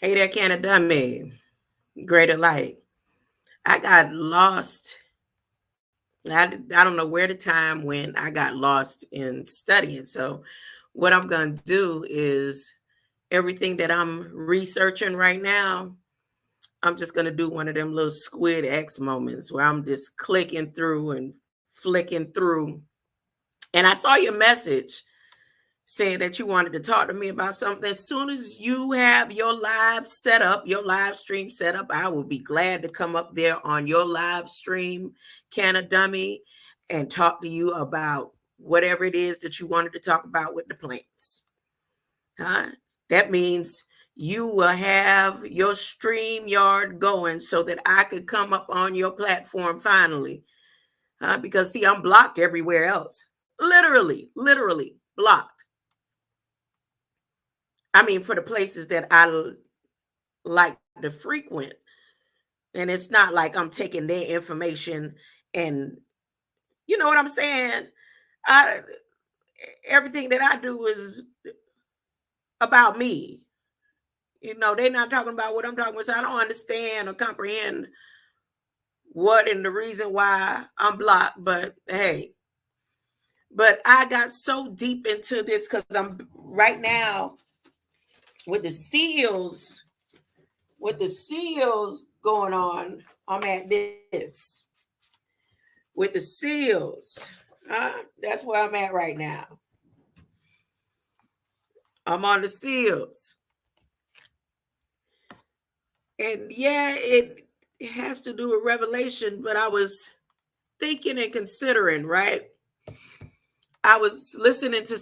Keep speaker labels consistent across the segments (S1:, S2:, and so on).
S1: Hey there, can of dummy. Greater light. I got lost. I don't know where the time when I got lost in studying. So, what I'm going to do is everything that I'm researching right now, I'm just going to do one of them little Squid X moments where I'm just clicking through and flicking through. And I saw your message saying that you wanted to talk to me about something. As soon as you have your live set up, your live stream set up, I will be glad to come up there on your live stream, Can of Dummy, and talk to you about whatever it is that you wanted to talk about with the plants. Huh? That means you will have your stream yard going so that I could come up on your platform finally. Because see, I'm blocked everywhere else. Literally blocked. I mean, for the places that I like to frequent. And it's not like I'm taking their information and you know what I'm saying? I everything that I do is about me. You know, they're not talking about what I'm talking about. So I don't understand or comprehend what and the reason why I'm blocked. But hey, but I got so deep into this because I'm right now with the seals going on, I'm at this with the seals. That's where I'm at right now. I'm on the seals. And yeah, it has to do with Revelation, but I was thinking and considering, right? I was listening to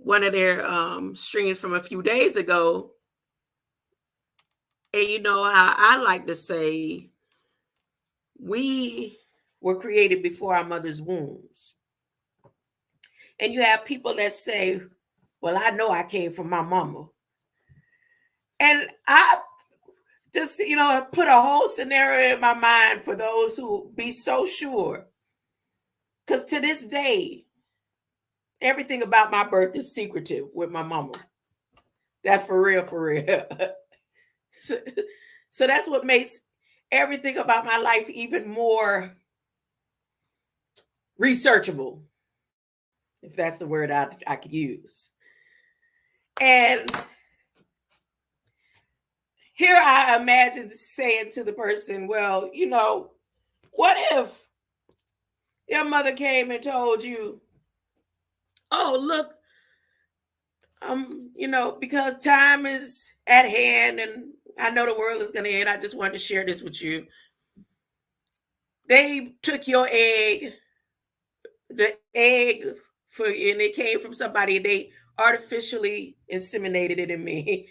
S1: one of their streams from a few days ago. And you know how I like to say, we were created before our mother's wombs. And you have people that say, well, I know I came from my mama. And I just, put a whole scenario in my mind for those who be so sure. Because to this day, everything about my birth is secretive with my mama. That's for real, for real. so, so that's what makes everything about my life even more researchable, if that's the word I could use. And here I imagine saying to the person, well, what if your mother came and told you, oh, look, because time is at hand and I know the world is going to end. I just wanted to share this with you. They took your egg, the egg and it came from somebody, and they artificially inseminated it in me.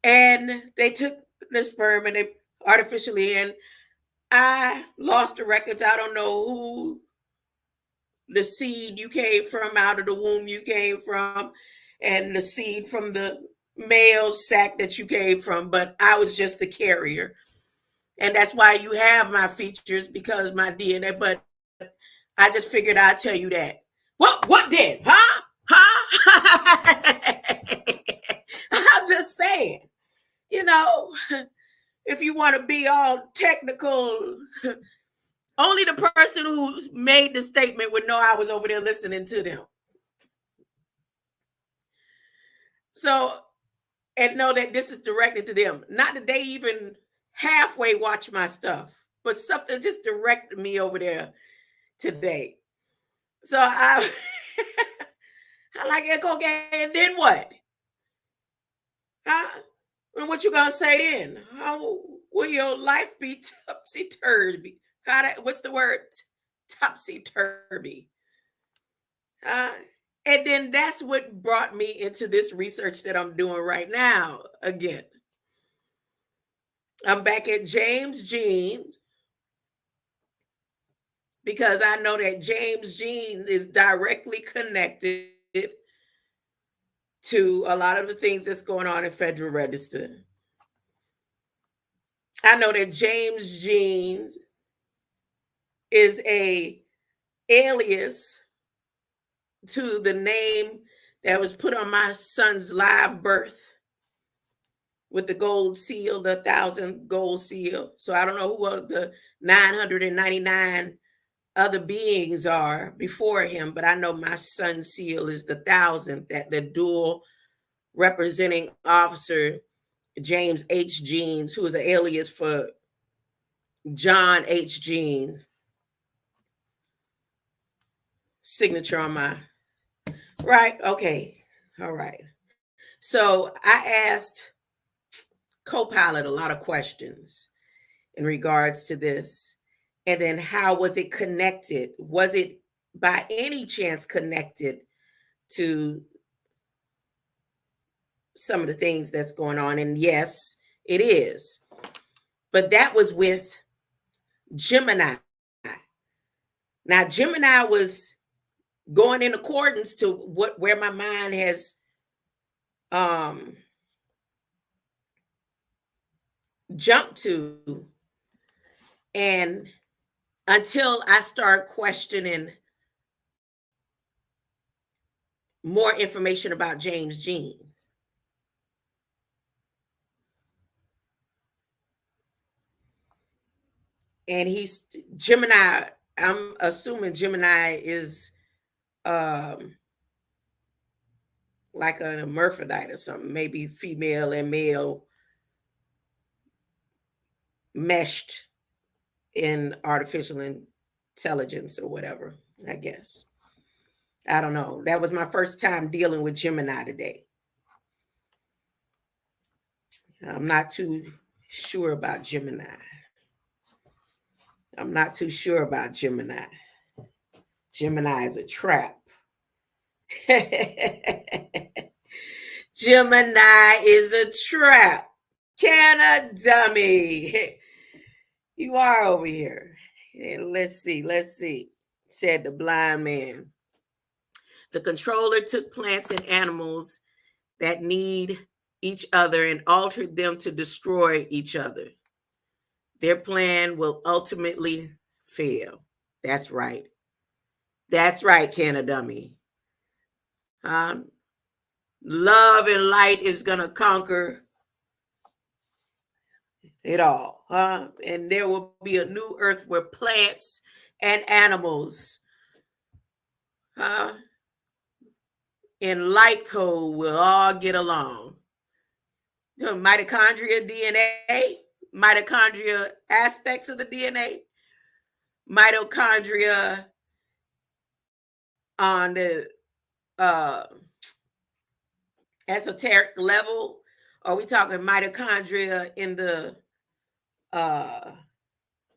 S1: And they took the sperm and they artificially, and I lost the records. I don't know who the seed you came from, out of the womb you came from, and the seed from the male sac that you came from, but I was just the carrier. And that's why you have my features, because my DNA, but I just figured I'd tell you that. What did? Huh? I'm just saying, you know, if you want to be all technical, only the person who made the statement would know I was over there listening to them. So, and know that this is directed to them. Not that they even halfway watch my stuff, but something just directed me over there today. So I like it, okay, and then what? Huh? And what you gonna say then? How will your life be topsy-turvy? What's the word? Topsy-turvy. And then that's what brought me into this research that I'm doing right now again. I'm back at James Jean because I know that James Jean is directly connected to a lot of the things that's going on in Federal Register. I know that James Jean is a alias to the name that was put on my son's live birth with the gold seal, the 1,000 gold seal. So I don't know who the 999 other beings are before him, but I know my sun seal is the 1,000th, that the dual representing officer James H. Jeans, who is an alias for John H. Jeans. Signature on my right. Okay. All right. So I asked Copilot a lot of questions in regards to this. And then how was it connected? Was it by any chance connected to some of the things that's going on? And yes, it is. But that was with Gemini. Now, Gemini was going in accordance to where my mind has jumped to. And until I start questioning more information about James Jean. And he's Gemini. I'm assuming Gemini is like an hermaphrodite or something, maybe female and male meshed in artificial intelligence or whatever, I guess. I don't know. That was my first time dealing with Gemini today. I'm not too sure about Gemini. I'm not too sure about Gemini. Gemini is a trap. Gemini is a trap. Can a dummy? You are over here. Let's see, said the blind man. The controller took plants and animals that need each other and altered them to destroy each other. Their plan will ultimately fail. That's right. That's right, can a dummy. Love and light is going to conquer it all. And there will be a new earth where plants and animals in light code will all get along. Mitochondria DNA, mitochondria aspects of the DNA, mitochondria on the esoteric level. Are we talking mitochondria in the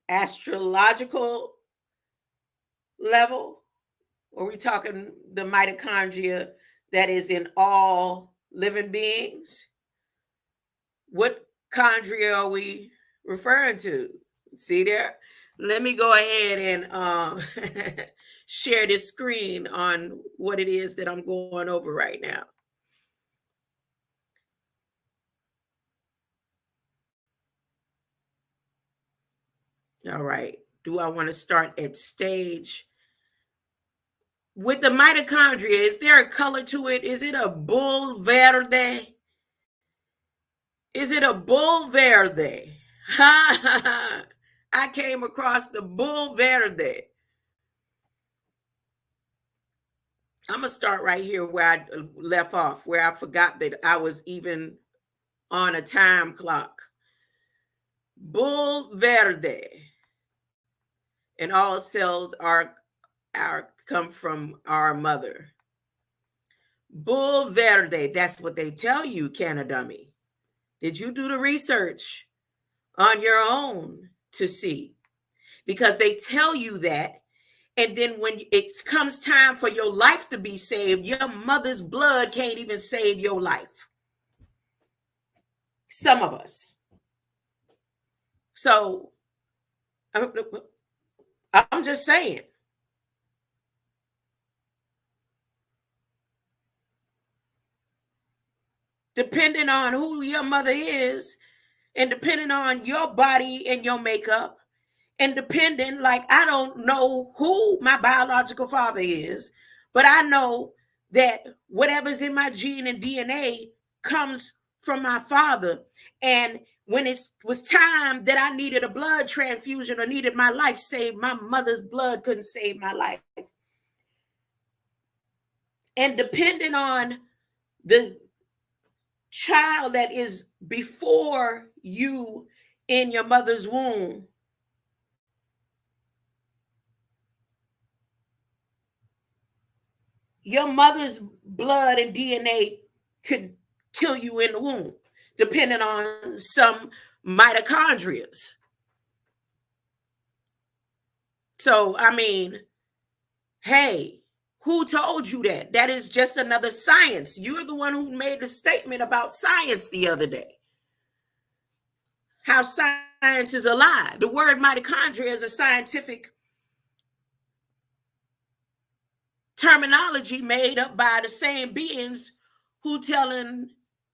S1: astrological level? Or are we talking the mitochondria that is in all living beings? What chondria are we referring to? See there? Let me go ahead and share this screen on what it is that I'm going over right now. All right. Do I want to start at stage? With the mitochondria, is there a color to it? Is it a bull verde? Is it a bull verde? I came across the bull verde. I'm going to start right here where I left off, where I forgot that I was even on a time clock. Bull verde. And all cells are come from our mother. Bull verde, that's what they tell you, can a dummy. Did you do the research on your own to see? Because they tell you that, and then when it comes time for your life to be saved, your mother's blood can't even save your life. Some of us. So I'm just saying. Depending on who your mother is, and depending on your body and your makeup, and depending, like, I don't know who my biological father is, but I know that whatever's in my gene and DNA comes from my father. And when it was time that I needed a blood transfusion or needed my life saved, my mother's blood couldn't save my life. And depending on the child that is before you in your mother's womb, your mother's blood and DNA could kill you in the womb, depending on some mitochondrias. So, I mean, hey, who told you that? That is just another science. You're the one who made the statement about science the other day. How science is a lie. The word mitochondria is a scientific terminology made up by the same beings who telling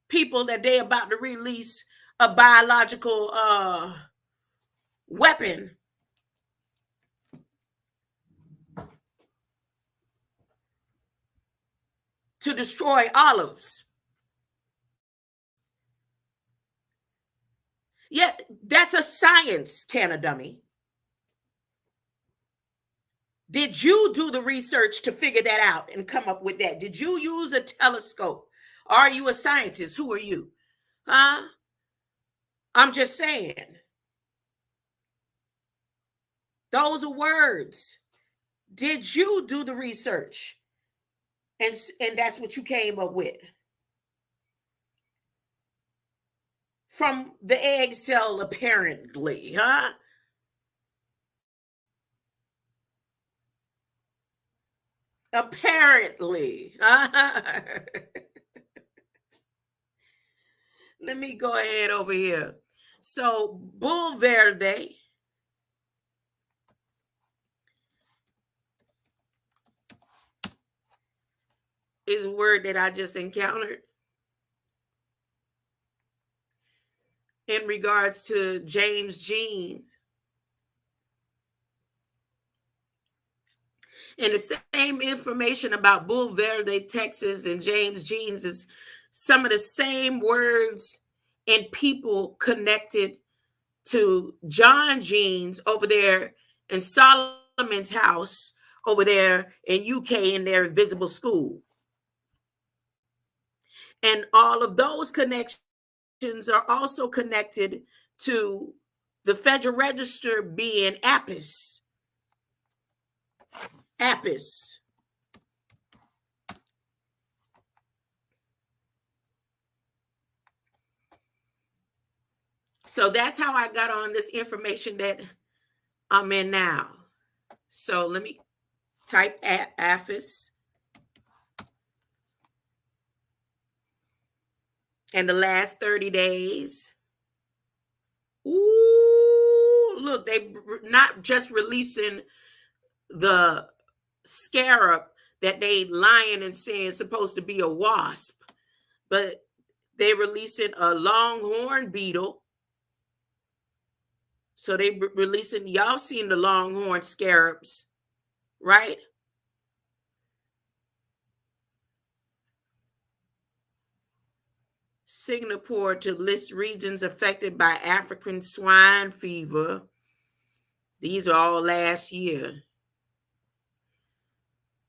S1: people that they about to release a biological weapon to destroy olives. Yeah, that's a science, can a dummy. Did you do the research to figure that out and come up with that? Did you use a telescope? Are you a scientist? Who are you? Huh? I'm just saying. Those are words. Did you do the research? And that's what you came up with. From the egg cell, apparently, huh? Apparently. Let me go ahead over here. So, bull verde is a word that I just encountered in regards to James Jean. And the same information about Bull Verde, Texas, and James Jeans is some of the same words and people connected to John Jeans over there in Solomon's house over there in UK in their invisible school. And all of those connections are also connected to the Federal Register being Apis. Apis. So that's how I got on this information that I'm in now. So let me type Apis. And the last 30 days. Ooh, look, they not just releasing the scarab that they lying and saying is supposed to be a wasp, but they releasing a longhorn beetle. So they releasing, y'all seen the longhorn scarabs, right? Singapore to list regions affected by African swine fever. These are all last year.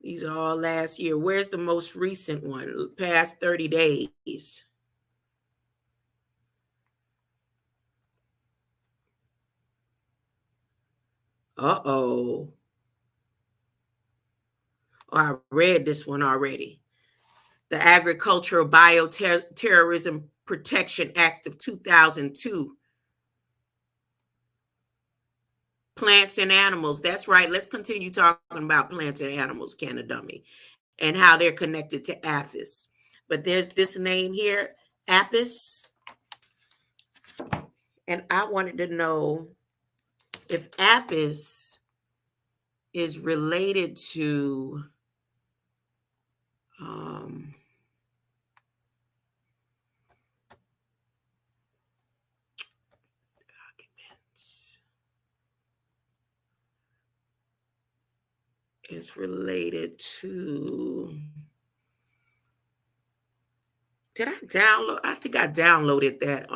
S1: These are all last year. Where's the most recent one? Past 30 days. Uh-oh. Oh, I read this one already. The Agricultural Bioterrorism Protection Act of 2002. Plants and animals. That's right. Let's continue talking about plants and animals, Canna Dummy, and how they're connected to Apis. But there's this name here, Apis. And I wanted to know if Apis is related to documents. Is related to Did I download? I think I downloaded that.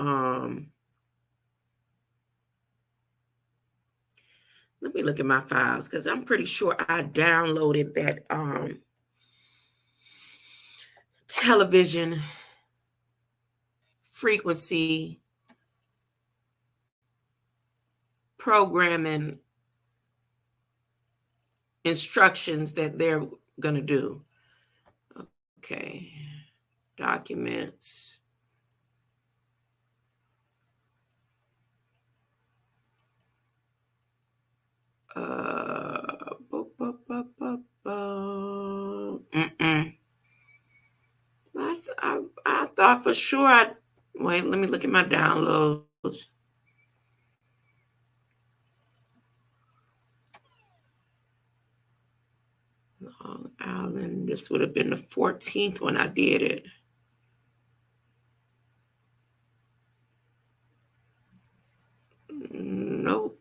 S1: Let me look at my files because I'm pretty sure I downloaded that television frequency programming instructions that they're gonna do. Okay, documents. Mm-mm. I thought for sure I wait. Let me look at my downloads. Long Island. This would have been the 14th when I did it. Nope.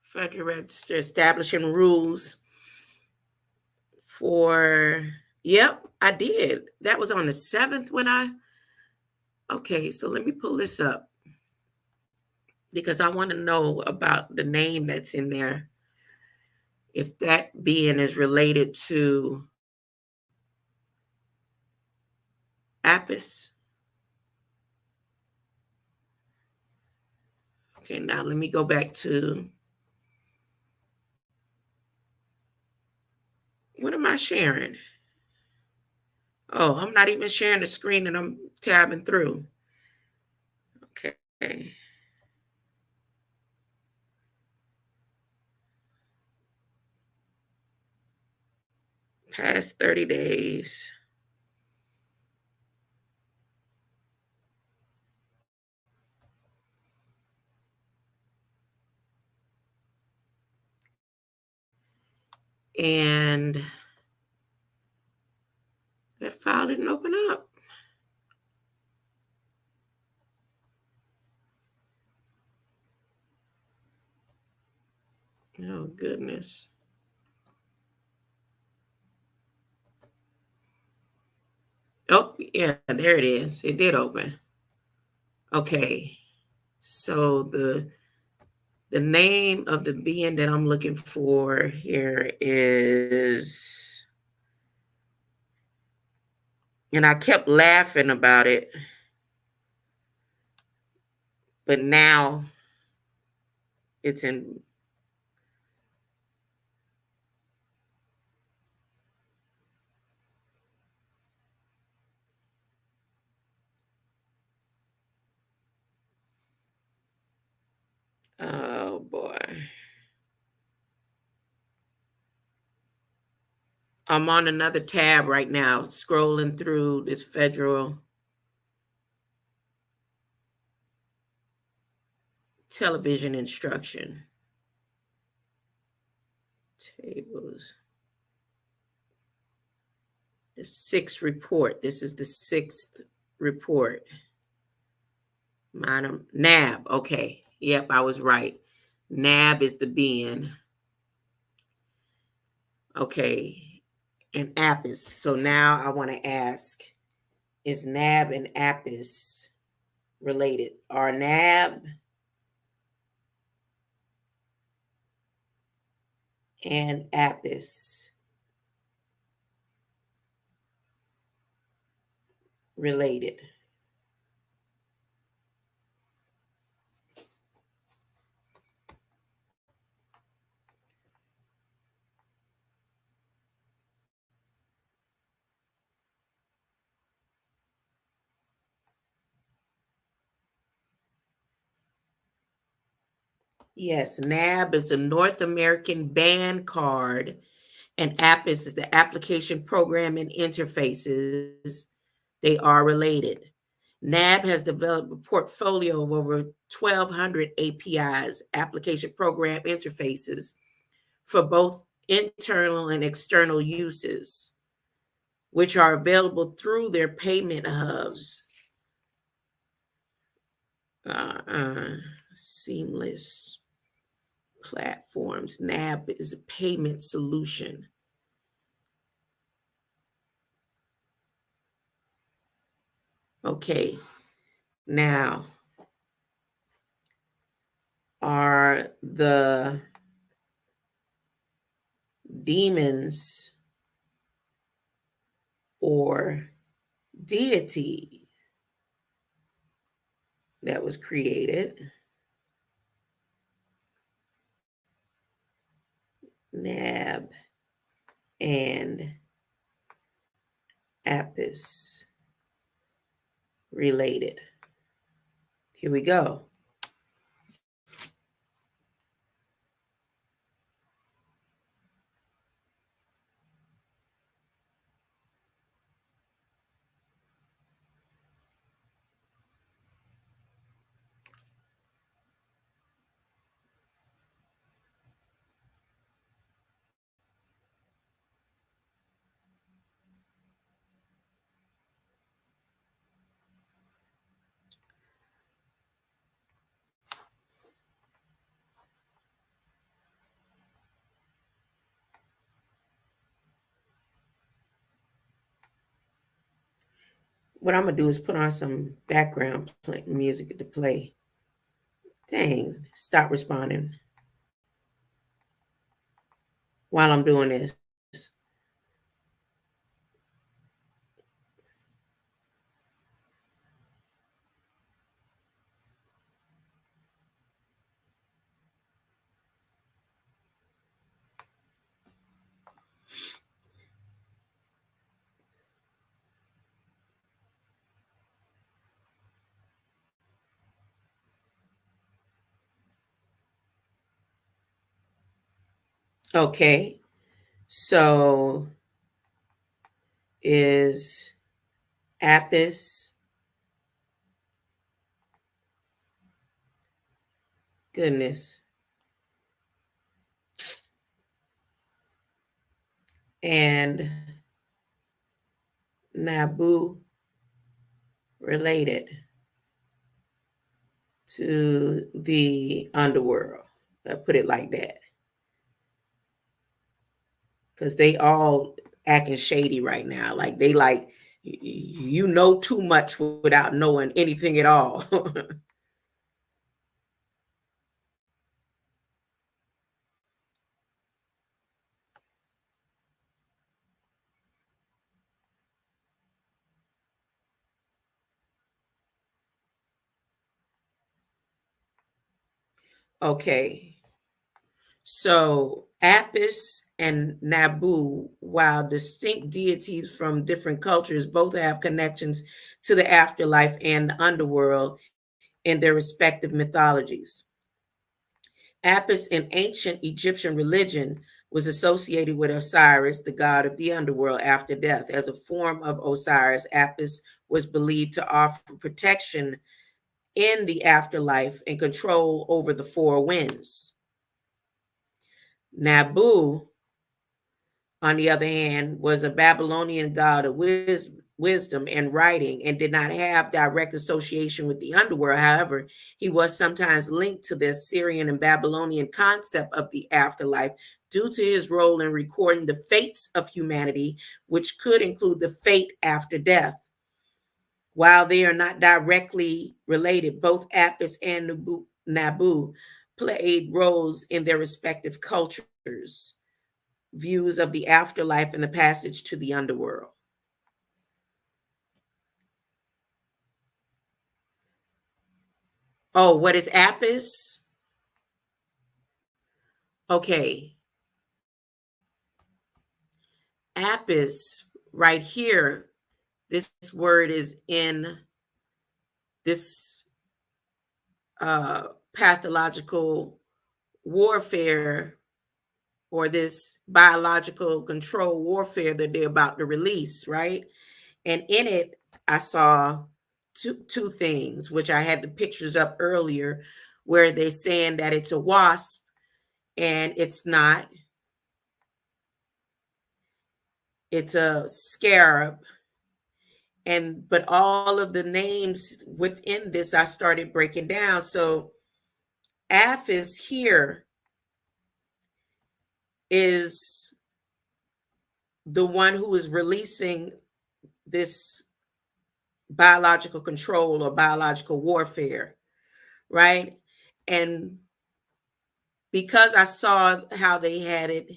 S1: Federal Register establishing rules for. Yep, I did. That was on the 7th when I. Okay, so let me pull this up because I want to know about the name that's in there. If that being is related to Apis. Okay, now let me go back to. What am I sharing? Oh, I'm not even sharing the screen that I'm tabbing through. Okay. Past 30 days. And that file didn't open up. Oh, goodness. Oh, yeah, there it is. It did open. Okay. So the name of the being that I'm looking for here is, and I kept laughing about it, but now it's in. Oh boy. I'm on another tab right now, scrolling through this federal television instruction. Tables. The sixth report. This is the sixth report. NAB. Okay. Yep, I was right. NAB is the bin. Okay. And APIS. So now I want to ask, is NAB and APIS related? Are NAB and APIS related? Yes, NAB is the North American Band Card, and APIS is the Application Programming Interfaces. They are related. NAB has developed a portfolio of over 1,200 APIs, application program interfaces, for both internal and external uses, which are available through their payment hubs. Seamless platforms. NAB is a payment solution. Okay, now are the demons or deity that was created, Nab and Apis, related? Here we go. What I'm gonna do is put on some background music to play. Dang, stop responding while I'm doing this. Okay, so is Apis, goodness, and Nabu related to the underworld? I put it like that because they all acting shady right now. Like they like you know too much without knowing anything at all. Okay, so Apis and Nabu, while distinct deities from different cultures, both have connections to the afterlife and the underworld in their respective mythologies. Apis in ancient Egyptian religion was associated with Osiris, the god of the underworld after death. As a form of Osiris, Apis was believed to offer protection in the afterlife and control over the four winds. Nabu, on the other hand, was a Babylonian god of wisdom and writing and did not have direct association with the underworld. However, he was sometimes linked to the Assyrian and Babylonian concept of the afterlife due to his role in recording the fates of humanity, which could include the fate after death. While they are not directly related, both Apis and Nabu played roles in their respective cultures, views of the afterlife, and the passage to the underworld. Oh, what is Apis? Okay. Apis, right here, this word is in this pathological warfare or this biological control warfare that they're about to release, right? And in it, I saw two things, which I had the pictures up earlier, where they're saying that it's a wasp and it's not. It's a scarab. And but all of the names within this I started breaking down. So Apis here is the one who is releasing this biological control or biological warfare, right? And because I saw how they had it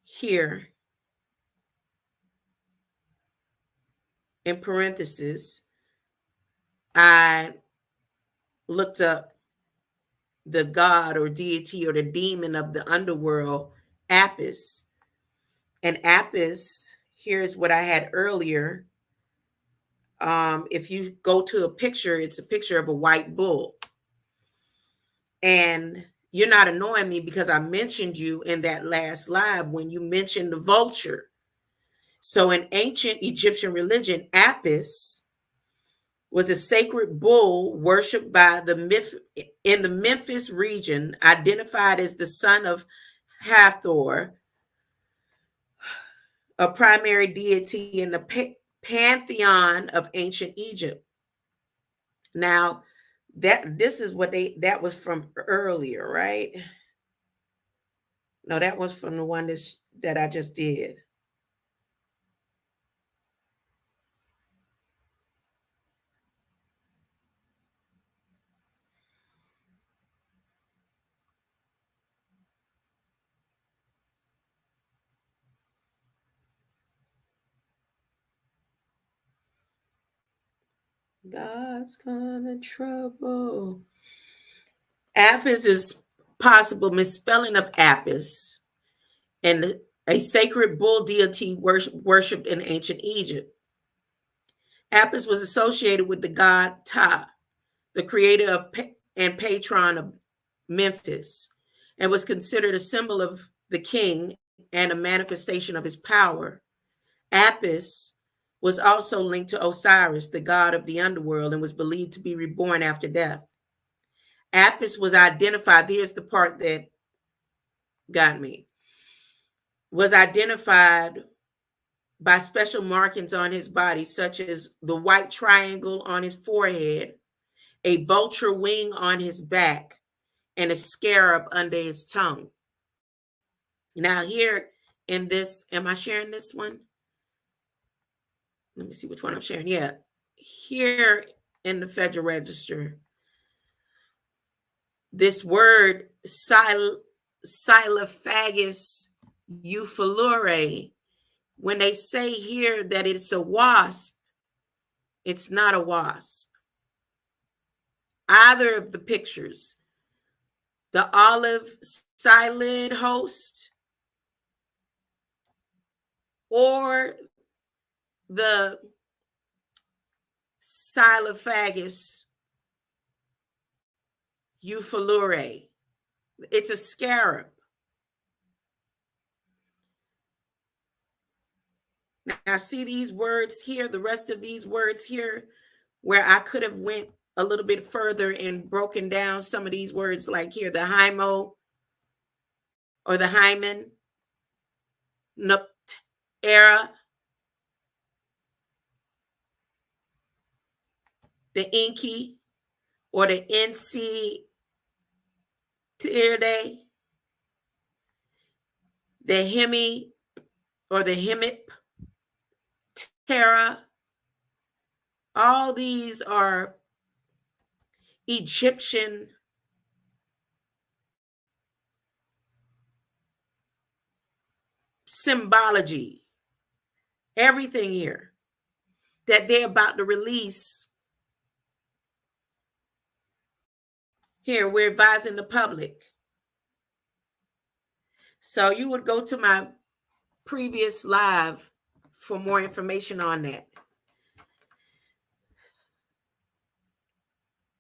S1: here in parentheses, I looked up the god or deity or the demon of the underworld, Apis. And Apis, here's what I had earlier. If you go to a picture, it's a picture of a white bull. And you're not annoying me because I mentioned you in that last live when you mentioned the vulture. So in ancient Egyptian religion, Apis was a sacred bull worshipped by in the Memphis region, identified as the son of Hathor, a primary deity in the pantheon of ancient Egypt. Now, this is what that was from earlier, right? No, that was from the one that I just did. God's gonna trouble. Apis is possible misspelling of Apis, and a sacred bull deity worshipped in ancient Egypt. Apis was associated with the god Ptah, the creator of and patron of Memphis, and was considered a symbol of the king and a manifestation of his power. Apis was also linked to Osiris, the god of the underworld, and was believed to be reborn after death. Apis was identified, here's the part that got me, was identified by special markings on his body, such as the white triangle on his forehead, a vulture wing on his back, and a scarab under his tongue. Now, here in this, am I sharing this one? Let me see which one I'm sharing. Yeah. Here in the Federal Register, this word Silophagus euphyllorae, when they say here that it's a wasp, it's not a wasp. Either of the pictures, the olive psyllid host or the Silophagus euphyllorae, it's a scarab. Now, see these words here, the rest of these words here, where I could have went a little bit further and broken down some of these words, like here, the hymo or the hymen, era, the inky or the NC Tierday, the hemi or the hemip, terra. All these are Egyptian symbology. Everything here that they're about to release. Here, we're advising the public. So you would go to my previous live for more information on that.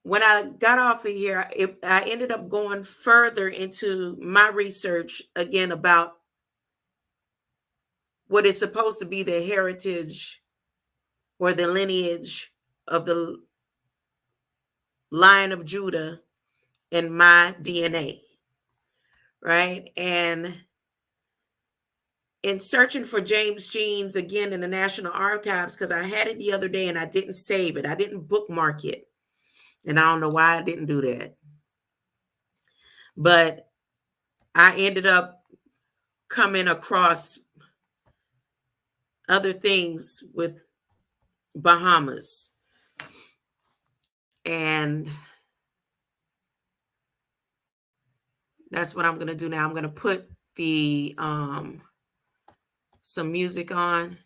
S1: When I got off of here, I ended up going further into my research again about what is supposed to be the heritage or the lineage of the Lion of Judah in my DNA, right? And in searching for James Jeans again in the National Archives, because I had it the other day and I didn't save it, I didn't bookmark it. And I don't know why I didn't do that. But I ended up coming across other things with Bahamas. And that's what I'm going to do now. I'm going to put the some music on.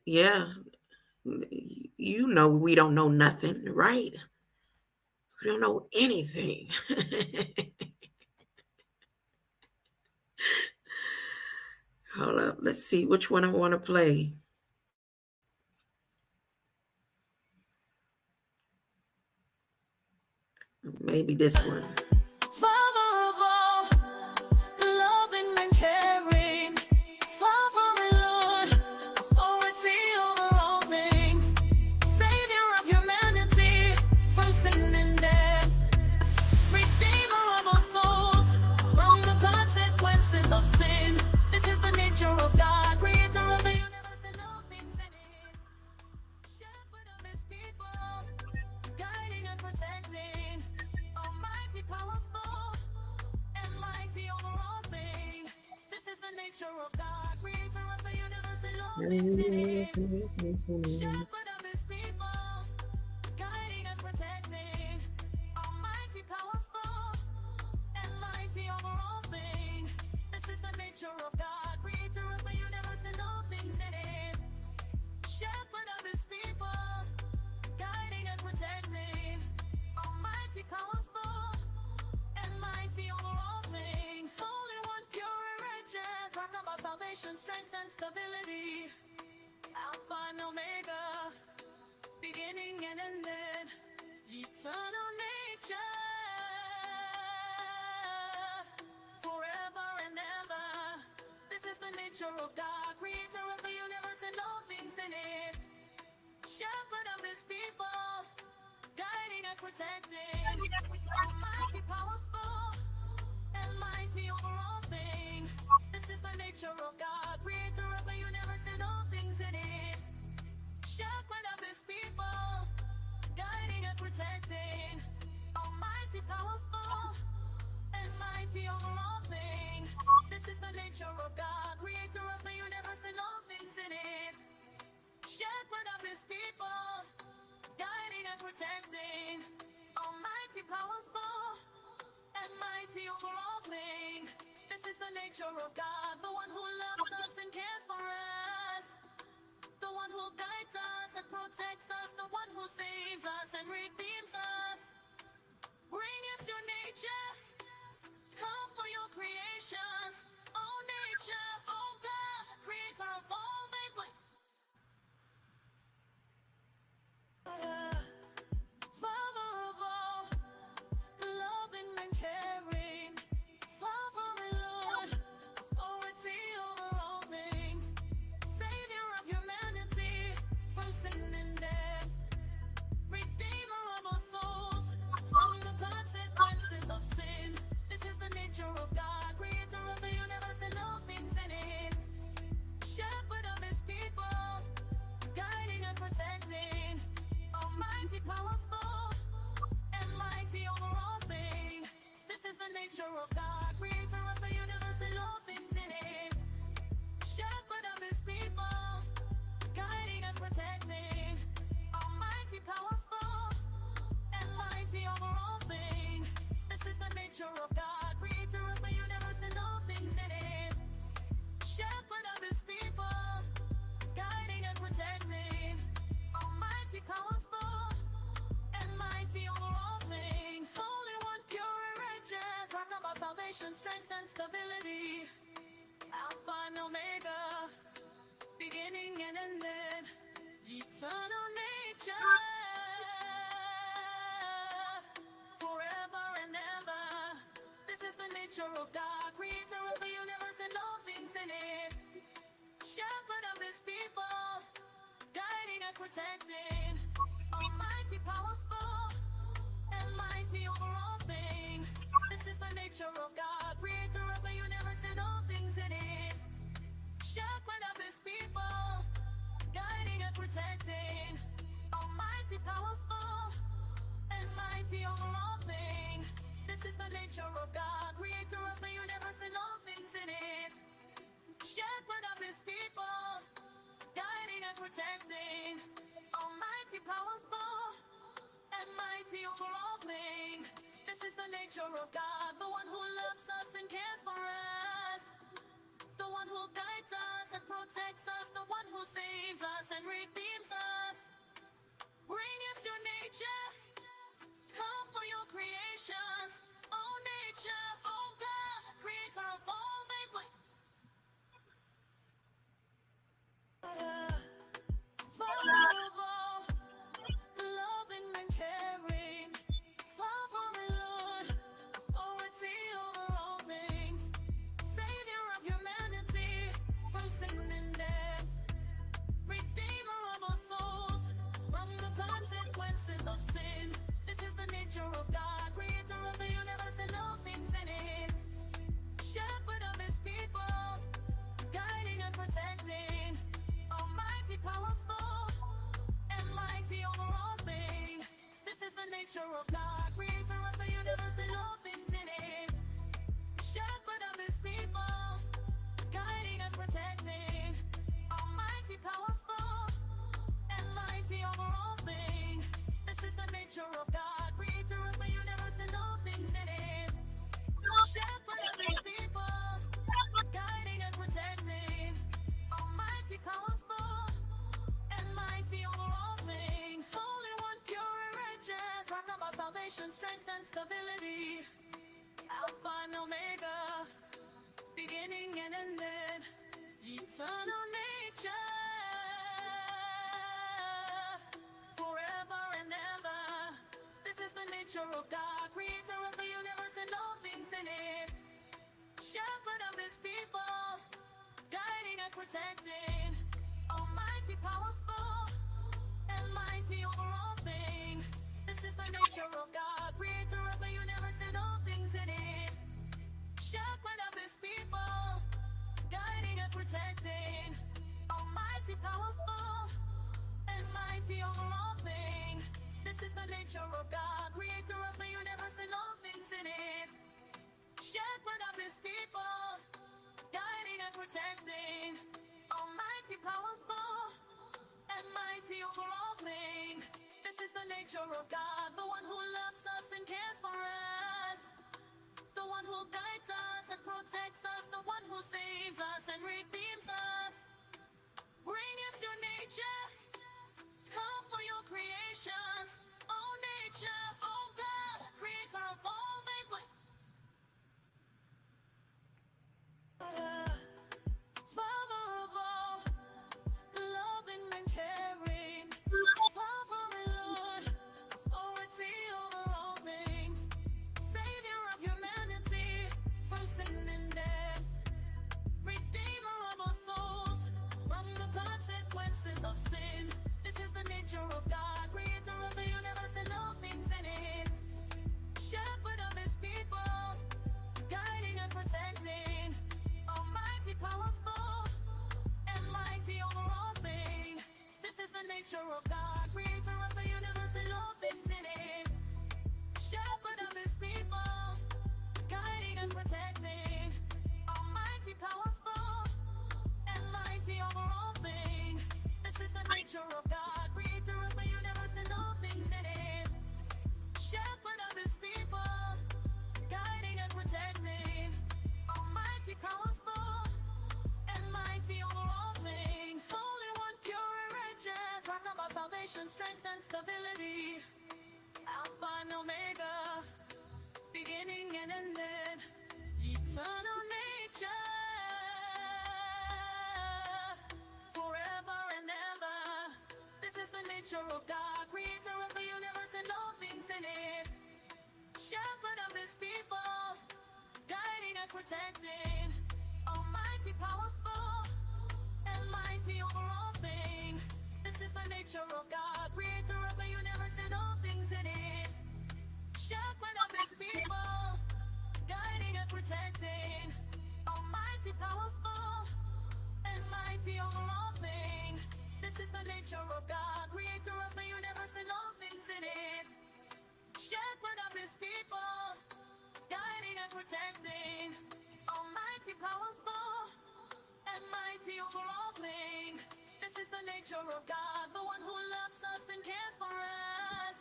S1: Yeah, you know we don't know nothing, right? We don't know anything. Hold up. Let's see which one I want to play. Maybe this one.
S2: Vulnerable, loving and caring, sovereign Lord, authority over all things, Savior of humanity from sin and death, Redeemer of our souls from the consequences of sin. This is the nature of God, Creator of the universe and all things in it, Shepherd of His people, guiding and protecting, Almighty, powerful, and mighty over all things. This is the nature of God, Creator of the universe and all things in it, Shepherd of His people, guiding and protecting, Almighty, powerful, and mighty over all things. This is the nature of God, Creator of the universe and all things in it, Shepherd of His people, guiding and protecting, Almighty, powerful, and mighty over all things. Holy One, pure and righteous, rock of our salvation, strength and stability, Alpha and Omega, beginning and ending, eternal nature, forever and ever. This is the nature of God, Creator of the universe and all things in it, Shepherd of His people, guiding and protecting, Almighty, powerful, and mighty over all things. This is the nature of God, Creator of the universe and all things in it, Shepherd of His people, guiding and protecting, Almighty, powerful, and mighty over all things. This is the nature of God, Creator of the universe and all things in it, Shepherd of His people, guiding and protecting, Almighty, powerful, and mighty over all things. This is the nature of God, the one who loves us and cares for us, the one who guides us and protects us, the one who saves us and redeems us. Bring us your nature, come for your creations, oh nature, oh God, Creator of all things. Vulnerable, loving and caring, sovereign Lord, authority over all things, Savior of humanity from sin and death, Redeemer of our souls from the consequences of sin. This is the nature of God, Creator of the universe and all things in it, Shepherd of His people, guiding and protecting, Almighty, powerful, and mighty over all things. This is the nature of God, Creator of the universe and all things in it, Shepherd of His people, guiding and protecting, Almighty, powerful, and mighty over all things. This is the nature of God, Creator of the universe and all things in it, Shepherd of His people, guiding and protecting, Almighty, powerful, and mighty over all things. Holy One, pure and righteous, rock of our salvation, strength and stability, Alpha and Omega, beginning and ending, eternal nature, forever and ever. This is the nature of God, Creator of the universe and all things in it, Shepherd of His people, guiding and protecting, Almighty, powerful, and mighty over all things. This is the nature of God, Creator of the universe and all things in it, Shepherd of His people, guiding and protecting, Almighty, powerful, and mighty Almighty over all things. This is the nature of God, creator of the universe and all things in it. Shepherd of his people, guiding and protecting. Almighty, powerful, and mighty over all things. This is the nature of God, the one who loves us and cares for us. The one who guides us and protects us, the one who saves us and redeems us. Bring us your nature, come for your creations. Oh nature, oh God, creator of all things. Father of all, loving and caring, sovereign Lord, authority over all things, Savior of humanity from sin and death, Redeemer of our souls from the consequences of sin. This is the nature of God, creator of the universe and all things in it. Shepherd of his people, guiding and protecting. Almighty, powerful, and mighty over all things. This is the nature of God, creator of the universe and all things in it. Shepherd of his people, guiding and protecting. Almighty, powerful, and mighty over all things. This is the nature of God, creator of the universe and all things in it. Shepherd of his people, guiding and protecting. Almighty, powerful, and mighty over all things. Holy One, pure and righteous, rock of our salvation, strength and stability. Alpha and Omega, beginning and ending, eternal nature, forever and ever. This is the nature of God, creator of the universe and all things in it. Shepherd of his people, guiding and protecting. Almighty, powerful, and mighty over all things. This is the nature of God, creator of the universe and all things in it. Shepherd of his people, guiding and protecting. Almighty, powerful, and mighty over all things. This is the nature of God, creator of the universe and all things in it. Shepherd of his people, guiding and protecting. Almighty, powerful, and mighty over all things. This is the nature of God, the one who loves us and cares for us. The one who guides us and protects us, the one who saves us and redeems us. Bring us your nature, come for your creations. Oh nature, oh God, creator of all things. Father of all, loving and caring, sovereign Lord, authority over all things, Savior of humanity from sin and death, Redeemer of our souls from the consequences of sin. This is the nature of God, creator of the universe and all things in it. Shepherd of his people, guiding and protecting. Almighty, powerful, and mighty over all things. This is the nature of God, creator of the universe and all things in it. Shepherd of his people, guiding and protecting. Almighty, powerful, and mighty over all things. This is the nature of God, creator of the universe and all things in it. Shepherd of his people, guiding and protecting. Almighty, powerful, and mighty over all things. Holy One, pure and righteous, rock of our salvation, strength and stability. Alpha and Omega, beginning and ending, eternal nature, forever and ever. This is the nature of God, creator of the universe and all things in it. Shepherd of his people, guiding and protecting. Almighty, powerful, and mighty over all things. This is the nature of God, creator of the universe and all things in it. Shepherd of his people, guiding and protecting. Almighty, powerful, and mighty over all things. This is the nature of God, creator of the universe and all things in it. Shepherd and protecting, almighty, powerful, and mighty over all things. This is the nature of God, the one who loves us and cares for us,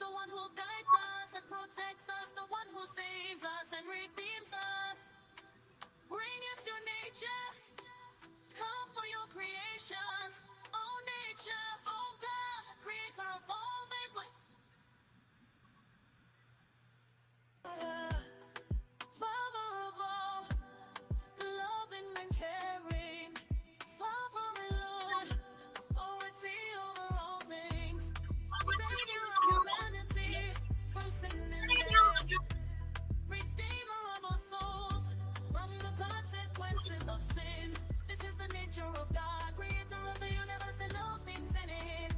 S2: the one who guides us and protects us, the one who saves us and redeems us. Bring us your nature, come for your creations, oh nature, oh God, creator of all things. Father of all, loving and caring, sovereign Lord, authority over all things, savior of humanity from sin and death, redeemer of our souls from the consequences of sin. This is the nature of God, creator of the universe and all things in it,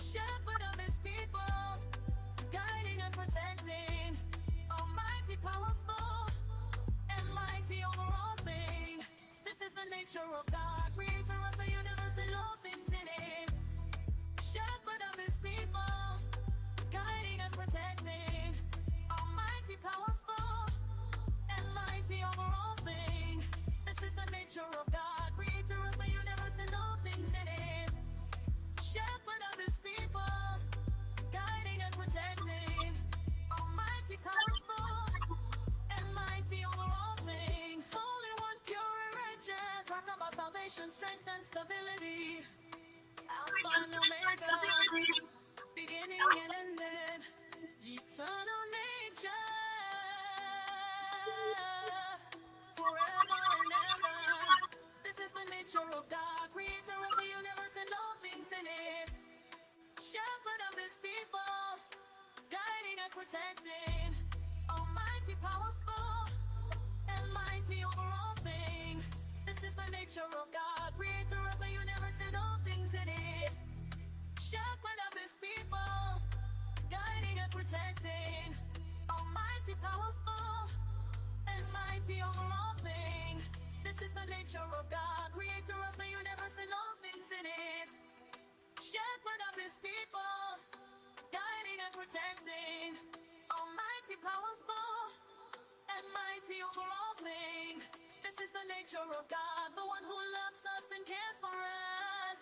S2: shepherd of his people, guiding and protecting, almighty, powerful, and mighty over all things. This is the nature of God, creator of the universe and all things in it, shepherd of his people, guiding and protecting, almighty, powerful, and mighty over all things. This is the nature of God, creator of the universe and all things in it, shepherd of his people, guiding and protecting, almighty, powerful, and mighty over all things. Holy One, pure and righteous, rock of our salvation, strength and stability, Alpha and Omega, beginning and ending, eternal nature, forever and ever. This is the nature of God, creator of the universe and all things in it, shepherd of his people, guiding and protecting, almighty, powerful, and mighty over all things. This is the nature of God, creator of the universe and all things in it, shepherd of his people, guiding and protecting, almighty, powerful, and mighty over all things. This is the nature of God, creator of the universe and all things in it, shepherd of his people, guiding and protecting, almighty, powerful, and mighty over all things. This is the nature of God, the one who loves us and cares for us,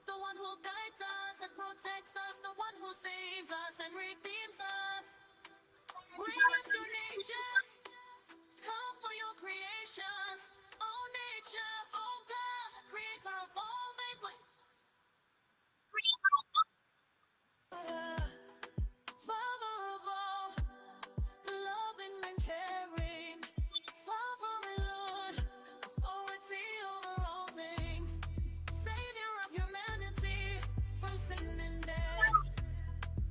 S2: the one who guides us and protects us, the one who saves us and redeems us. Bring us your nature, come for your creations, oh nature, oh God, creator of all things. Father of all, loving and caring, sovereign Lord, authority over all things, savior of humanity from sin and death,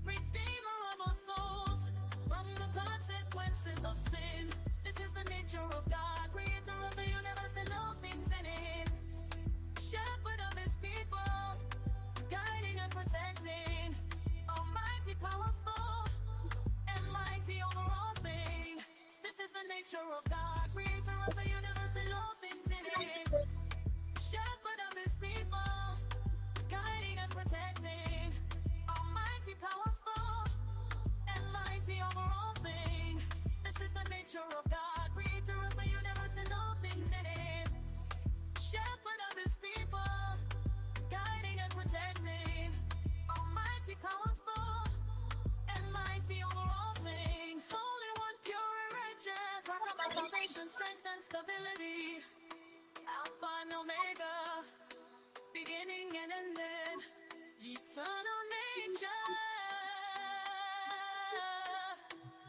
S2: redeemer of our souls from the consequences of sin. This is the nature of God, creator of the universe and all things in it, shepherd of his people, guiding and protecting, almighty, powerful, and mighty over all things. This is the nature of God, creator of the universe and all things in it, shepherd of his people, guiding and protecting, almighty, powerful, and mighty over all things. This is the nature of God, creator of the universe and all things in it, shepherd of his people, guiding and protecting, almighty, powerful, and mighty over all things. Holy One, pure and righteous, rock of our salvation, strength and stability, Alpha and Omega, beginning and ending, eternal nature,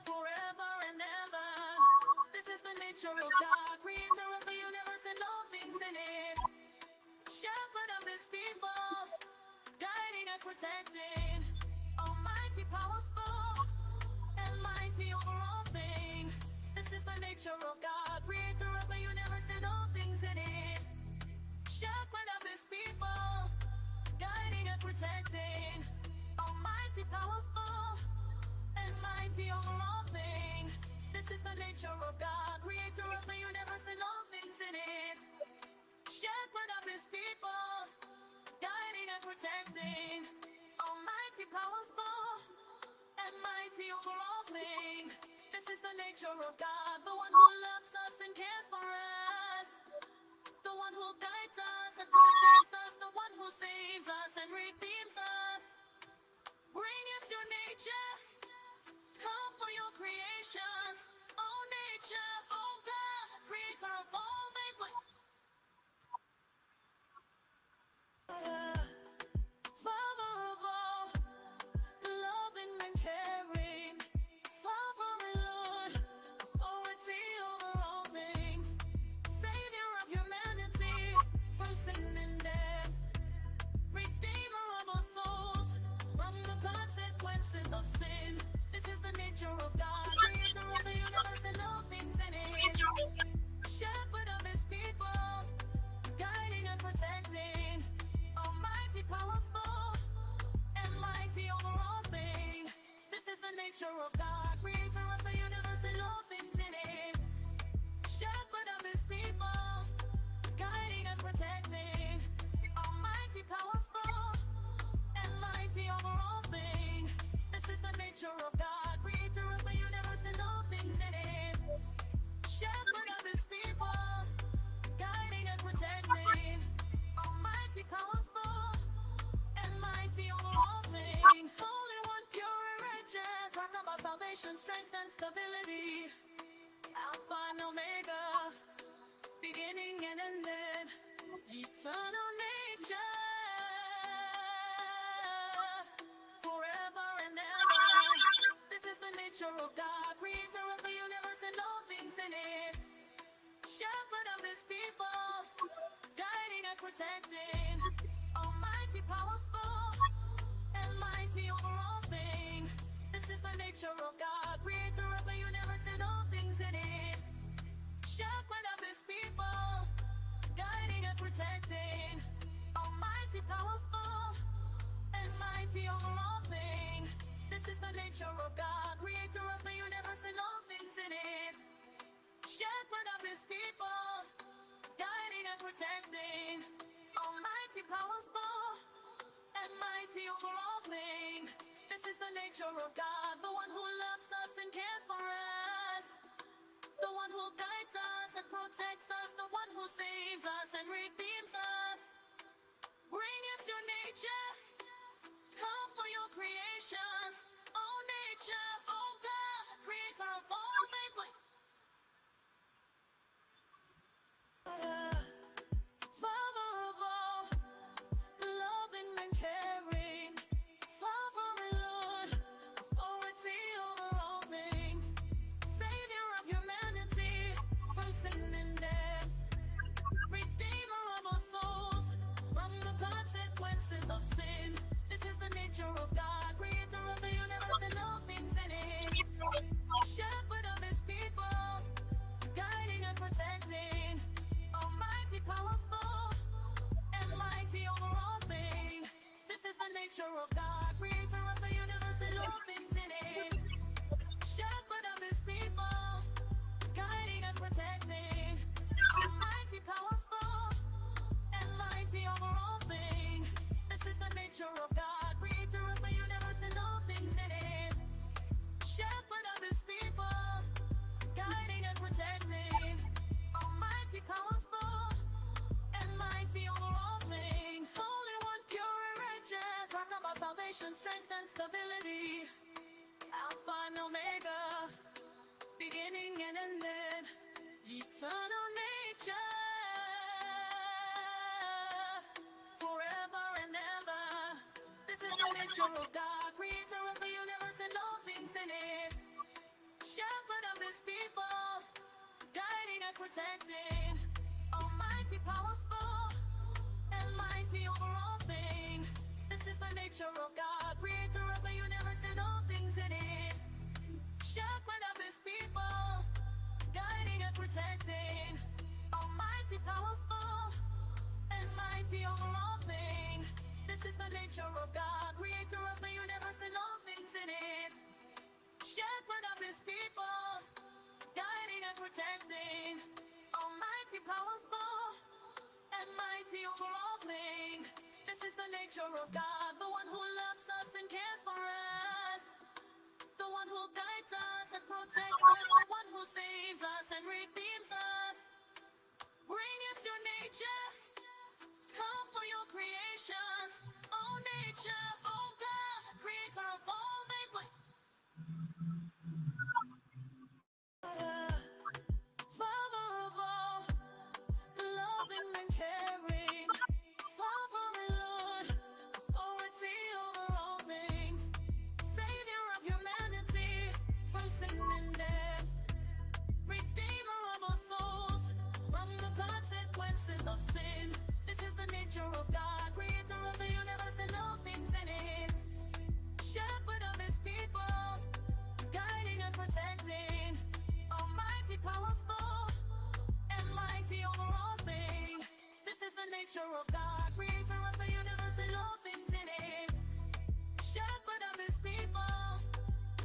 S2: forever and ever. This is the nature of God, creator of the universe and all things in it, shepherd of his people, guiding and protecting, almighty, powerful, and mighty over all things. This is the nature of God, creator of the universe and all things in it, shepherd of his people, guiding and protecting, almighty, powerful, and mighty over all things. This is the nature of God, creator of the universe and all things in it, shepherd of his people, guiding and protecting, almighty, powerful, and mighty over all things. This is the nature of God, the one who loves us and cares for us, the one who guides us and protects us, the one who saves us and redeems us. Bring us your nature, come for your creations. Oh nature, oh God, creator of all things. Father of all, loving and caring, sovereign Lord, authority over all things, Savior of humanity from sin and death, Redeemer of our souls from the consequences of sin. This is the nature of God, creator of the universe and all things in it, shepherd of his people, guiding and protecting, almighty, powerful, and mighty over all things. This is the nature of God, creator of the universe and all things in it, shepherd of his people, guiding and protecting, almighty, powerful, and mighty over all things. This is the nature of God, creator of the universe and all things in it, shepherd of his people, guiding and protecting, almighty, powerful, and mighty over all things. Holy One, pure and righteous, rock of our salvation, strength and stability, Alpha and Omega, beginning and ending, eternal nature, forever and ever. This is the nature of God, creator of the universe and all things in it, shepherd of his people, guiding and protecting, almighty, powerful, and mighty over all things. This is the nature of God, creator of the universe and all things in it, shepherd of his people, guiding and protecting, almighty, powerful, and mighty over all things. This is the nature of God, creator of the universe and all things in it, shepherd of his people, guiding and protecting, almighty, powerful, and mighty over all things. This is the nature of God, the one who loves us and cares for us, the one who guides us and protects us, the one who saves us and redeems us. Bring us your nature, come for your creations. Oh nature, oh God, creator of all things. Father of all, loving and caring, sovereign Lord, authority over all things, Savior of humanity from sin and death, Redeemer of our souls from the consequences of sin. This is the nature of God, creator of the universe and all things in it, shepherd of his people, guiding and protecting, almighty, powerful, and mighty over all things. This is the nature of God, creator of the universe and all things in it, shepherd of his people, guiding and protecting, almighty, powerful, and mighty over all things. This is the nature of God, creator of the universe and all things in it, shepherd of his people, guiding and protecting, almighty, powerful, and mighty over all things. Holy One, pure and righteous, rock of our salvation, strength and stability, Alpha and Omega, beginning and ending, eternal nature, forever and ever. This is the nature of God, creator of the universe and all things in it, shepherd of his people, guiding and protecting, almighty, powerful, and mighty over all things. This is the nature of God, creator of the universe and all things in it, shepherd of his people, guiding and protecting, almighty, powerful, and mighty over all things. This is the nature of God, creator of the universe and all things in it, shepherd of his people, guiding and protecting, almighty, powerful, and mighty over all things. This is the nature of God, the one who loves us and cares for us, protecting, almighty, powerful, and mighty over all things. This is the nature of God, creator of the universe and all things in it. Shepherd of his people,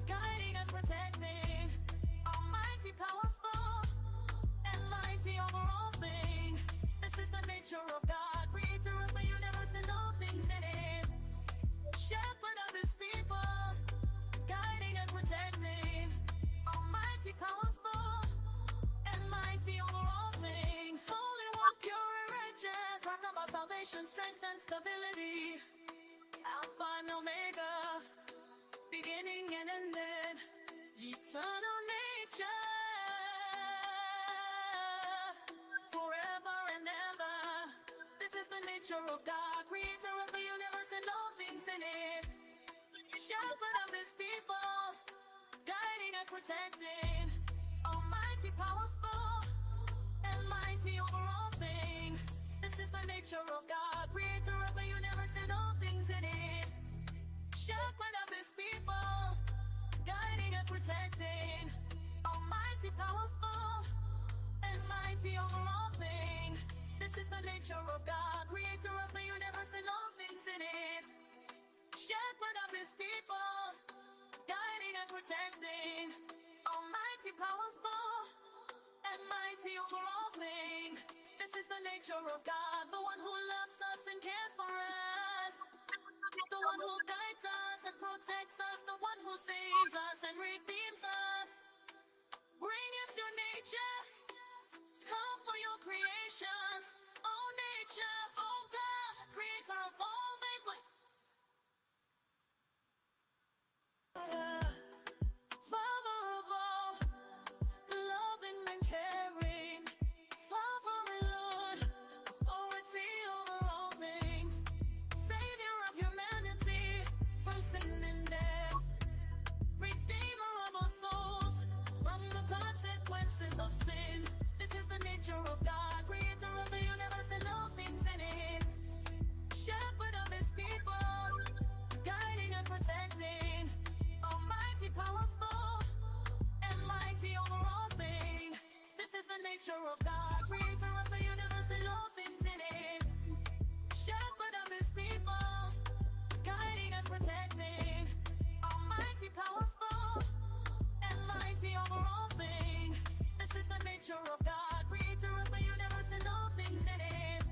S2: guiding and protecting, almighty, powerful, and mighty over all things. This is the nature of God, creator of the universe and all things in it. Shepherd of his people, guiding and protecting, almighty, powerful, and mighty over all things. Holy One, pure and righteous, rock of our salvation, strength and stability. Alpha and Omega, beginning and ending, eternal nature, forever and ever. This is the nature of God, creator of the universe and all things in it. Shepherd of his people, guiding and protecting, almighty, powerful, and mighty over all things. This is the nature of God, creator of the universe and all things in it. Shepherd of his people, guiding and protecting, almighty, powerful, and mighty over all things. This is the nature of God, creator of the universe and all things in it. Shepherd of his people, guiding and protecting, almighty, powerful, and mighty over all things. This is the nature of God, the one who loves us and cares for us, the one who guides us and protects us, the one who saves us and redeems us. Bring us your nature, come for your creations, oh nature, oh God, creator of all things. Father of all, loving and caring, sovereign Lord, authority over all things, Savior of humanity from sin and death, Redeemer of our souls from the consequences of sin. This is the nature of God, creator of the universe and all things in it. Shepherd of his people, guiding and protecting, almighty, powerful, and mighty over all things. This is the nature of God, creator of the universe and all things in it. Shepherd of his people, guiding and protecting, almighty, powerful, and mighty over all things. This is the nature of God, creator of the universe and all things in it.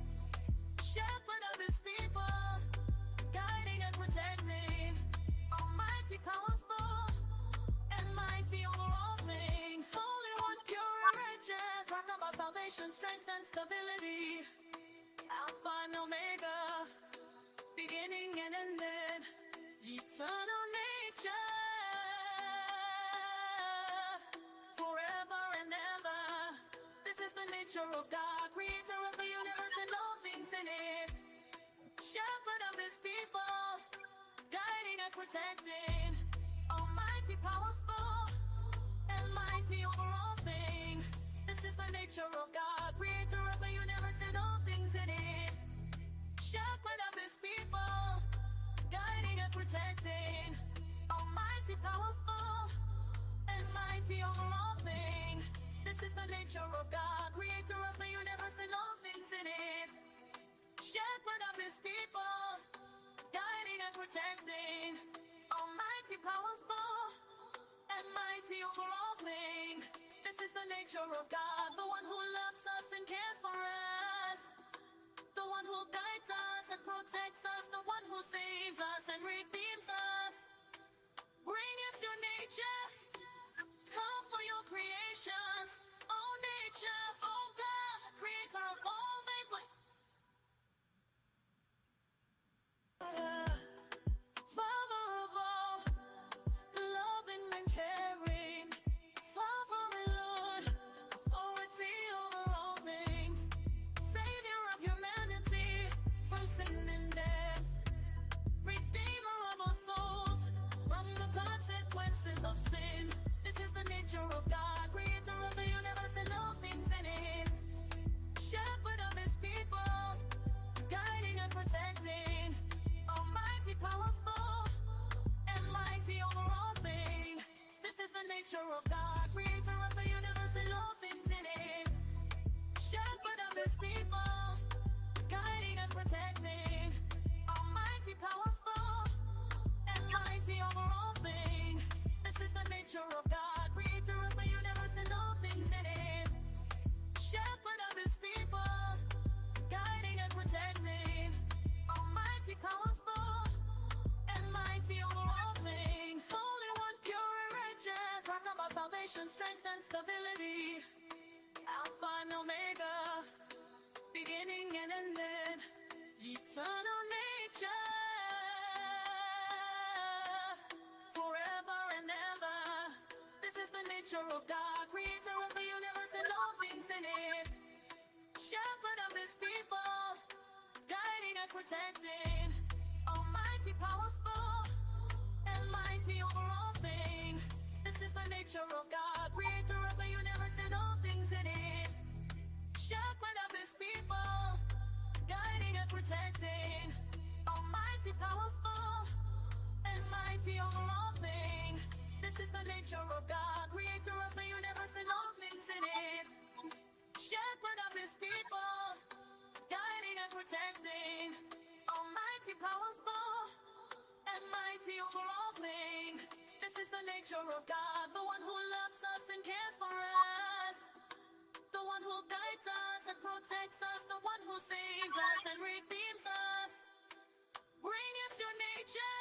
S2: Shepherd of his people, guiding and protecting, almighty, powerful, and mighty over all things. Holy One, pure and righteous, rock of our salvation, strength and stability. Alpha and Omega, beginning and ending, eternal nature, forever and ever. This is the nature of God, creator of the universe and all things in it. Shepherd of his people, guiding and protecting, almighty, powerful, and mighty over all things. This is the nature of God, creator of the universe and all things in it. Shepherd of his people, guiding and protecting, almighty, powerful, and mighty over all things. This is the nature of God, creator of the universe and all things in it. Shepherd of his people, guiding and protecting, almighty, powerful, and mighty over all things. This is the nature of God, the one who loves us and cares for us, the one who guides us and protects us, the one who saves us and redeems us. Bring us your nature, come for your creations, oh nature, oh God, creator of all things. Father of all, loving and caring, sovereign Lord, authority over all things, Savior of humanity from sin and death, Redeemer of our souls nature of God, creator of the universe and all things in it. Shepherd of his people, guiding and protecting. Almighty, powerful, and mighty over all things. This is the nature of God, creator of the universe and all things in it. Shepherd of his people, guiding and protecting. Almighty, powerful, and mighty over all things. Holy One, pure and righteous, rock of our salvation, strength and stability. Alpha and Omega, beginning and ending, eternal nature, forever and ever. This is the nature of God, creator of the universe and all things in it. Shepherd of his people, guiding and protecting. Almighty, powerful, and mighty over all things. This is the nature of God, creator of the universe and all things in it. Shepherd of his people, guiding and protecting. Almighty, powerful, and mighty over all things. This is the nature of God, creator of the universe and all things in it. Shepherd of his people, guiding and protecting. Almighty, powerful, and mighty over all things. This is the nature of God, the one who loves us and cares for us. The one who guides us and protects us, the one who saves us and redeems us. Bring us your nature,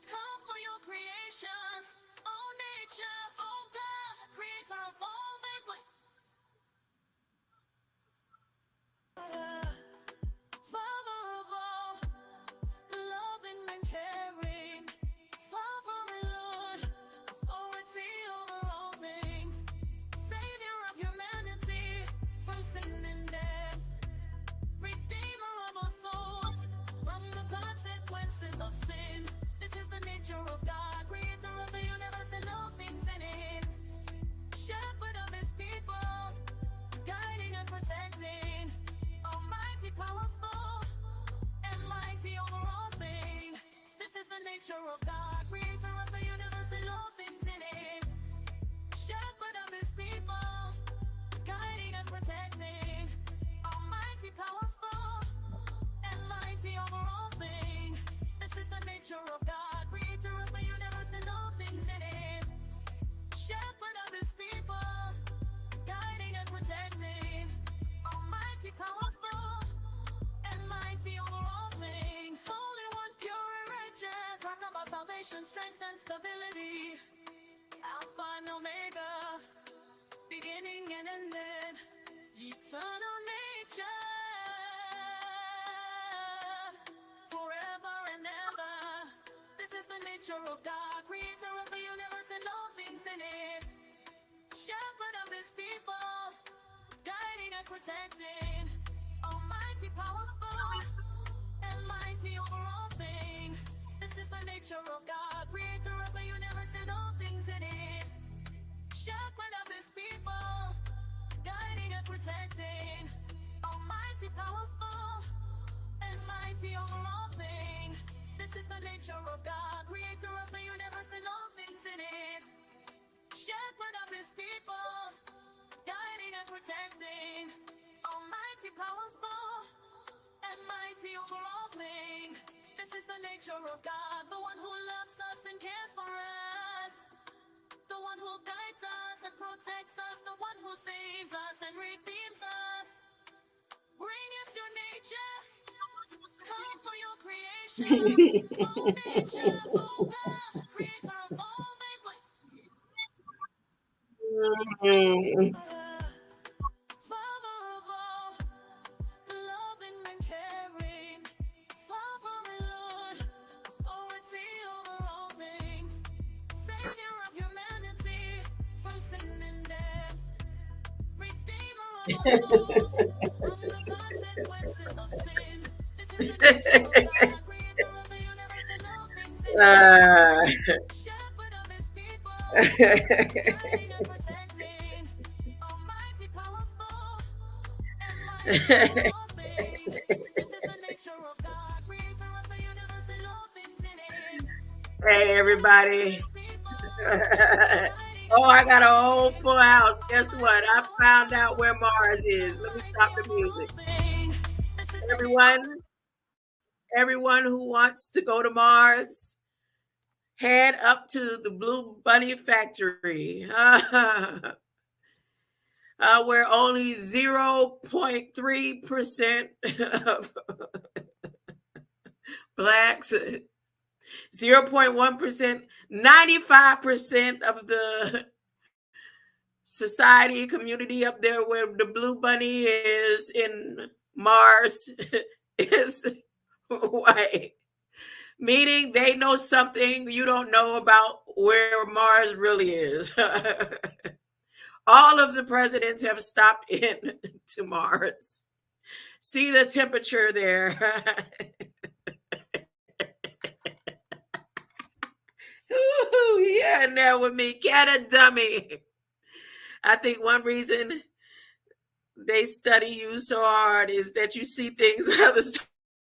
S2: come for your creations. Oh nature, oh God, creator of all things. Father of all, loving and caring, sovereign Lord, authority over all things, Savior of humanity from sin and death, Redeemer of our souls from the consequences of sin. This is the nature of God, creator of the universe and all things in it. Shepherd of his people, guiding and protecting. Almighty, powerful, and mighty over all things. This is the nature of God, creator of the universe and all things in it. Shepherd of his people, guiding and protecting. Almighty, powerful, and mighty over all things. This is the nature of God, creator of the universe and all things in it. Shepherd of his people, guiding and protecting. Almighty, powerful, and mighty over all things. Holy One, pure and righteous, rock of our salvation, strength and stability. Alpha and Omega, beginning and ending, eternal nature, forever and ever. This is the nature of God, creator of the universe and all things in it. Shepherd of his people, guiding and protecting. Almighty, powerful, and mighty over all things. This is the nature of God, creator of the universe and all things in it. Shepherd of his people, guiding and protecting. Almighty, powerful, and mighty over all things. This is the nature of God, creator of the universe and all things in it. Shepherd of his people, guiding and protecting. Almighty, powerful, and mighty over all things. This is the nature of God, the one who loves us and cares for us. The one who guides us and protects us, the one who saves us and redeems us. Bring us your nature, come for your creation. Oh nature, oh God, creator of all things.
S1: Mm.
S2: Father of all, loving and caring, sovereign Lord, authority over all things, Savior of humanity from sin and death, Redeemer of our souls from the consequences of sin. This is the nature of God, creator of the universe and all things in it. Shepherd of his people, guiding and protecting. Almighty, powerful, and mighty over all things. This is the nature of God, creator of the universe and all things in it.
S1: Hey, everybody.
S2: People, guiding
S1: Oh, I got a whole full house. Guess what? I found out where Mars is. Let me stop the music. Everyone, everyone who wants to go to Mars, head up to the Blue Bunny factory, where only 0.3% of blacks, 0.1%, 95% of the society community up there where the Blue Bunny is in Mars is white. Meaning they know something you don't know about where Mars really is. All of the presidents have stopped in to Mars. See the temperature there. Ooh, yeah, in there with me. Get a dummy. I think one reason they study you so hard is that you see things others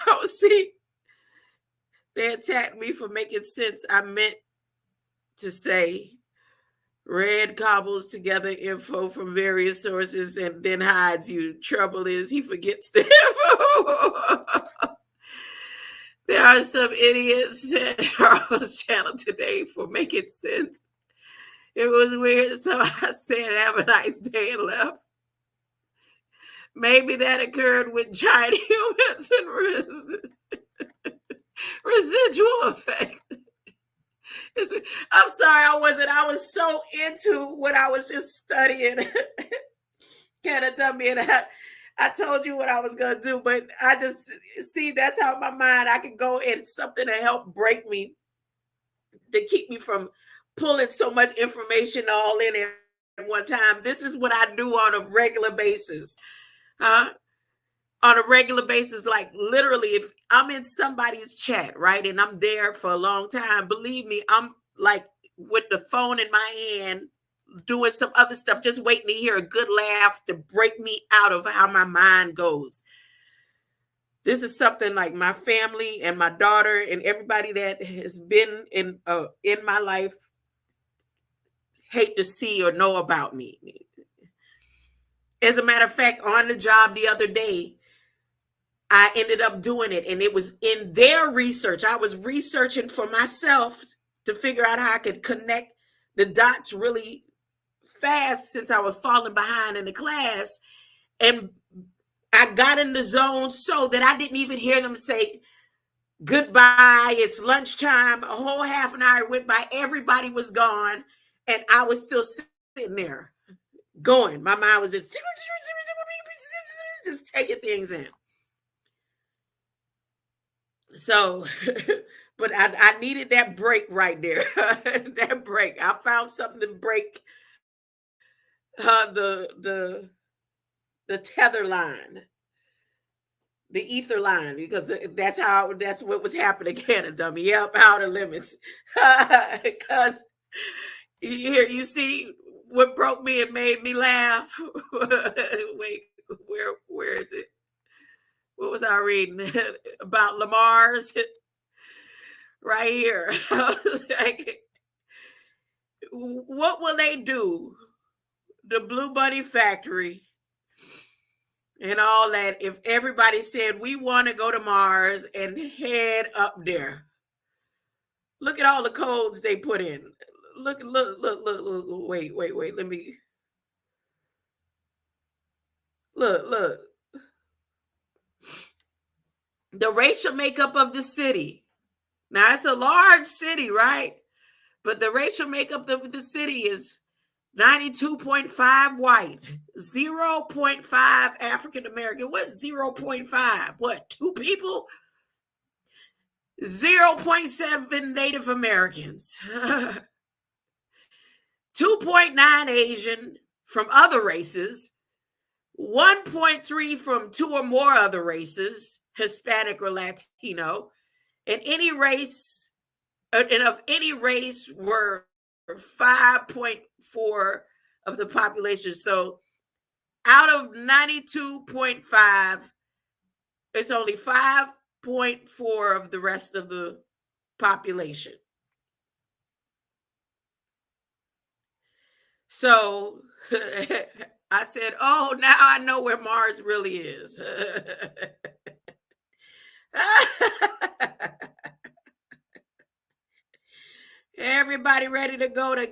S1: don't see. They attacked me for making sense. I meant to say Red cobbles together info from various sources and then hides you. Trouble is, he forgets the info. There are some idiots at Charles' channel today for making sense. It was weird, so I said, have a nice day and left. Maybe that occurred with giant humans and residual effect. I'm sorry, I wasn't. I was so into what I was just studying. Can't tell me that. I told you what I was gonna do, but I just see that's how my mind I could go in something to help break me, to keep me from pulling so much information all in at one time. This is what I do on a regular basis, huh? On a regular basis, like literally, if I'm in somebody's chat, right, and I'm there for a long time, believe me, I'm like with the phone in my hand, doing some other stuff, just waiting to hear a good laugh to break me out of how my mind goes. This is something like my family and my daughter and everybody that has been in my life hate to see or know about me. As a matter of fact, on the job the other day, I ended up doing it, and it was in their research. I was researching for myself to figure out how I could connect the dots really fast since I was falling behind in the class. And I got in the zone so that I didn't even hear them say goodbye. It's lunchtime. A whole half an hour went by. Everybody was gone. And I was still sitting there going. My mind was just taking things in. So, but I needed that break right there. That break. I found something to break the tether line, the ether line, because that's what was happening in Canada. Me, yep, outer limits. Because here you see what broke me and made me laugh. Wait, where is it? What was I reading about Lamar's? Right here. Like, what will they do? The Blue Bunny factory and all that, if everybody said we want to go to Mars and head up there. Look at all the codes they put in. Look. Wait. Let me look. The racial makeup of the city. Now it's a large city, right? But the racial makeup of the city is 92.5 white, 0.5 African American. What's 0.5? What, two people? 0.7 Native Americans, 2.9 Asian from other races, 1.3 from two or more other races, Hispanic or Latino, and any race, and of any race were 5.4 of the population. So out of 92.5, it's only 5.4 of the rest of the population. So I said, oh, now I know where Mars really is. Everybody ready to go to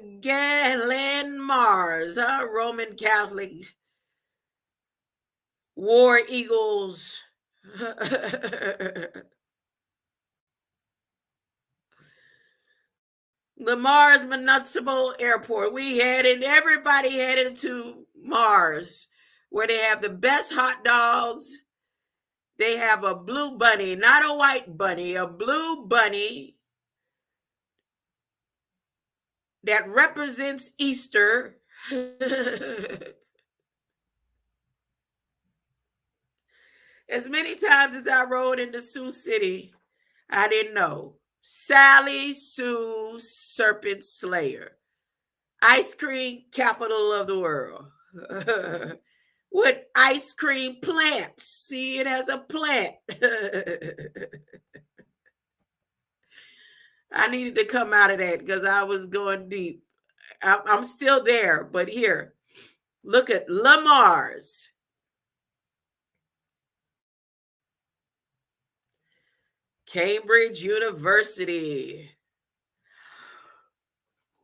S1: land Mars, huh? Roman Catholic war eagles. The Mars Municipal Airport. Everybody headed to Mars, where they have the best hot dogs. They have a blue bunny, not a white bunny, a blue bunny that represents Easter. As many times as I rode into Sioux City, I didn't know. Sally Sue Serpent Slayer, ice cream capital of the world. With ice cream plants. See it as a plant. I needed to come out of that because I was going deep. I'm still there, but here, look at Lamar's. Cambridge University.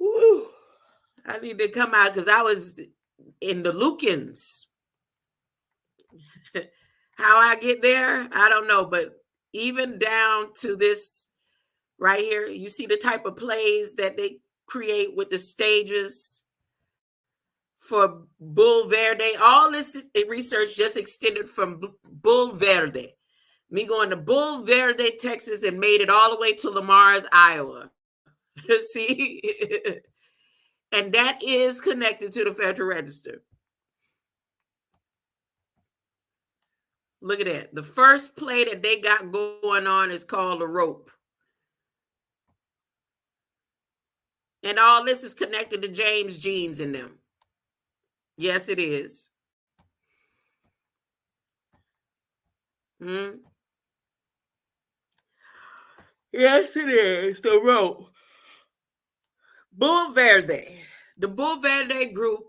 S1: Woo. I need to come out because I was in the Lucans. How I get there, I don't know. But even down to this right here, you see the type of plays that they create with the stages for Bull Verde. All this research just extended from Bull Verde. Me going to Bull Verde, Texas, and made it all the way to Lamar's, Iowa. See? And that is connected to the Federal Register. Look at that. The first play that they got going on is called The Rope. And all this is connected to James Jeans in them. Yes, it is. Yes, it is. The Rope. Bull Verde. The Bull Verde group.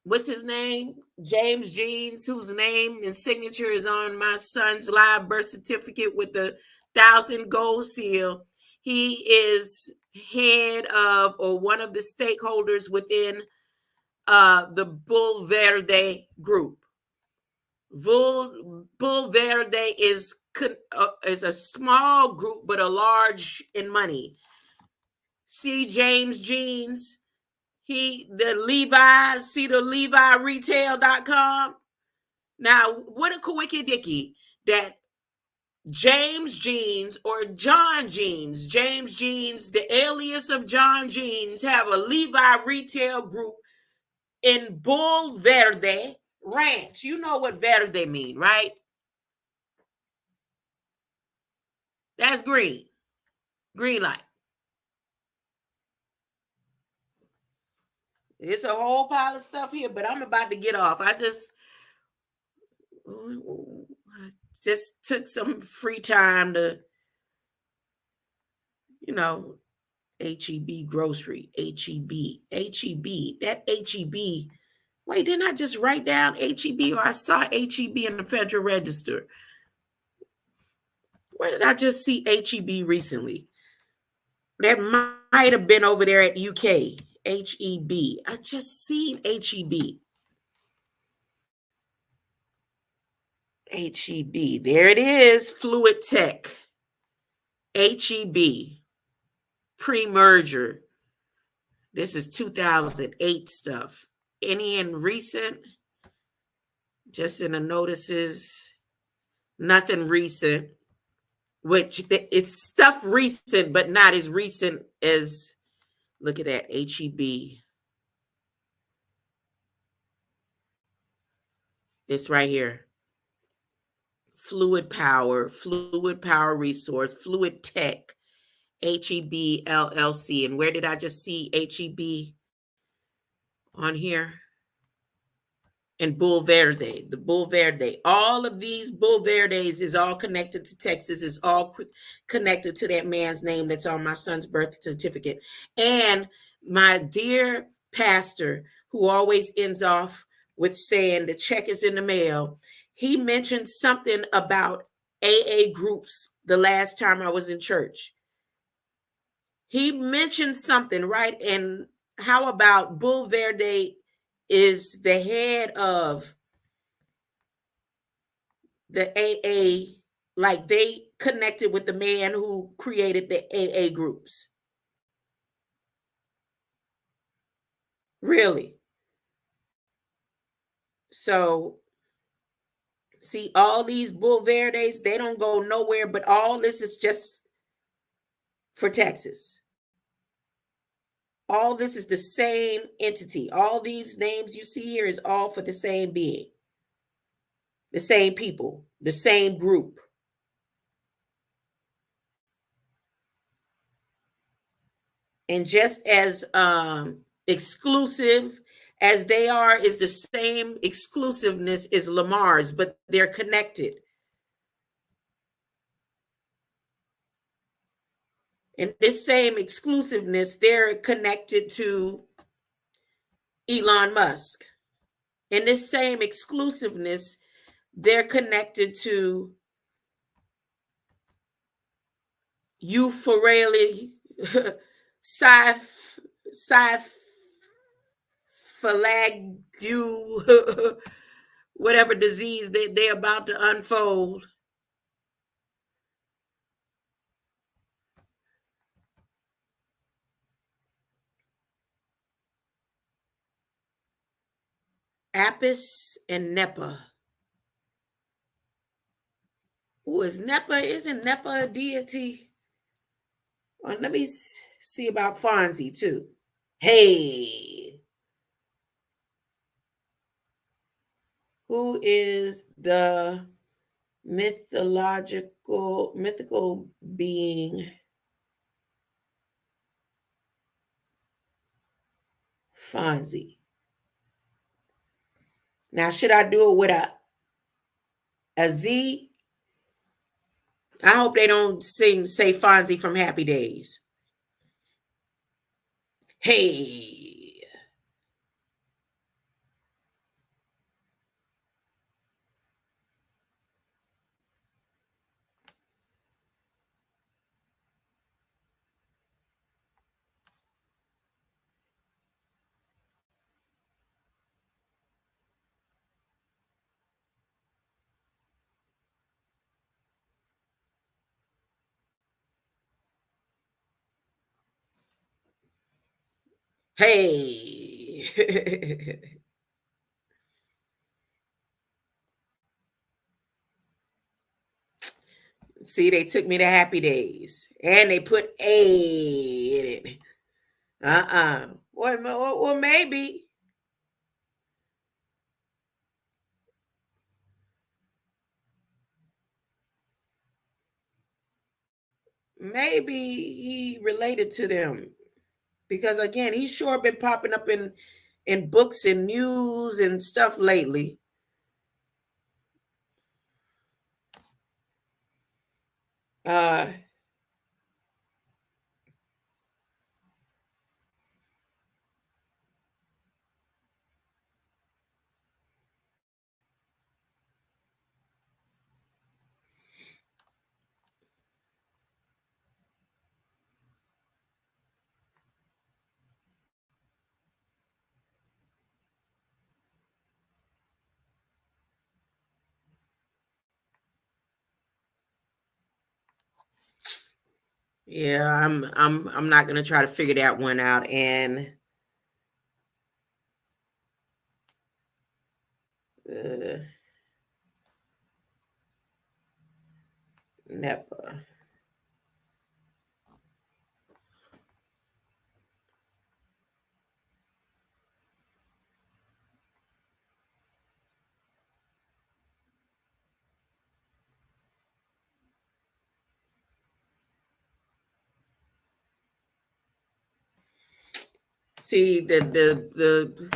S1: What's his name? James Jeans, whose name and signature is on my son's live birth certificate with the 1,000 gold seal. He is head of or one of the stakeholders within the Bull Verde group. Bull Verde is a small group, but a large in money. See James Jeans. See the LeviRetail.com. Now, what a quickie dicky that James Jeans or John Jeans, James Jeans, the alias of John Jeans, have a Levi retail group in Bull Verde Ranch. You know what Verde mean, right? That's green. Green light. It's a whole pile of stuff here, but I'm about to get off. I just took some free time to, HEB grocery, HEB, that HEB. Wait, didn't I just write down HEB or I saw HEB in the Federal Register? Where did I just see HEB recently? That might have been over there at UK. HEB. I just seen HEB. HEB. There it is. Fluid Tech. HEB. Pre-merger. This is 2008 stuff. Any in recent? Just in the notices. Nothing recent. Which it's stuff recent, but not as recent as, look at that, HEB. It's right here. Fluid Power Resource, Fluid Tech, HEB LLC. And where did I just see HEB on here? And Bull Verde, the Bull Verde. All of these Bull Verdes is all connected to Texas, is all connected to that man's name that's on my son's birth certificate. And my dear pastor who always ends off with saying the check is in the mail. He mentioned something about AA groups the last time I was in church. He mentioned something, right? And how about Bull Verde is the head of the AA, like they connected with the man who created the AA groups. Really. So, see, all these Bull Verdes, they don't go nowhere, but all this is just for Texas. All this is the same entity. All these names you see here is all for the same being, the same people, the same group. And just as exclusive as they are, is the same exclusiveness as Lamar's, but they're connected. And this same exclusiveness, they're connected to Elon Musk. And this same exclusiveness, they're connected to euphorally syphalagu whatever disease they're about to unfold. Apis and Nepa. Who is Nepa? Isn't Nepa a deity? Well, let me see about Fonzie too. Hey, who is the mythical being Fonzie? Now, should I do it with a Z? I hope they don't say Fonzie from Happy Days. Hey. Hey. See, they took me to Happy Days and they put A in it. Well, maybe. Maybe he related to them. Because again, he's sure been popping up in books and news and stuff lately. Uh yeah, I'm not gonna try to figure that one out. And Nepa. See the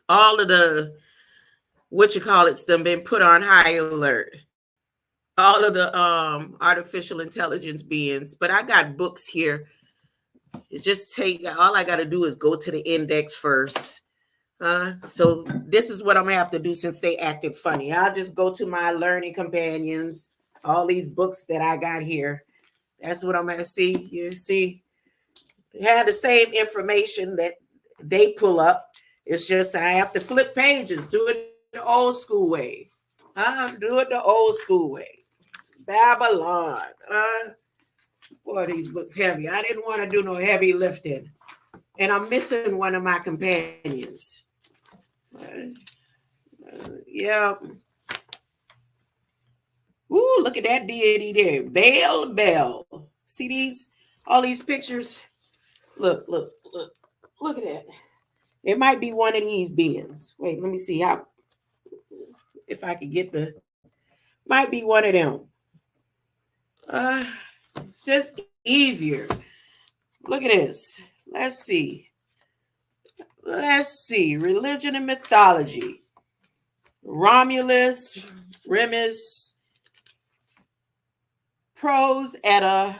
S1: all of the what you call it's them been put on high alert. All of the artificial intelligence beings. But I got books here It just take all I got to do is go to the index first. So this is what I'm gonna have to do since they acted funny. I'll just go to my learning companions, all these books that I got here. That's what I'm gonna see. You see, they have the same information that they pull up. It's just I have to flip pages, do it the old school way. Do it the old school way. Babylon. Boy, these books heavy. I didn't want to do no heavy lifting. And I'm missing one of my companions. Yeah. Ooh, look at that deity there. Bell. See these? All these pictures? Look. Look at that. It might be one of these beings. Wait, let me see how, if I could get the, might be one of them. It's just easier. Look at this. Let's see. Religion and mythology. Romulus, Remus, Pros, Etta.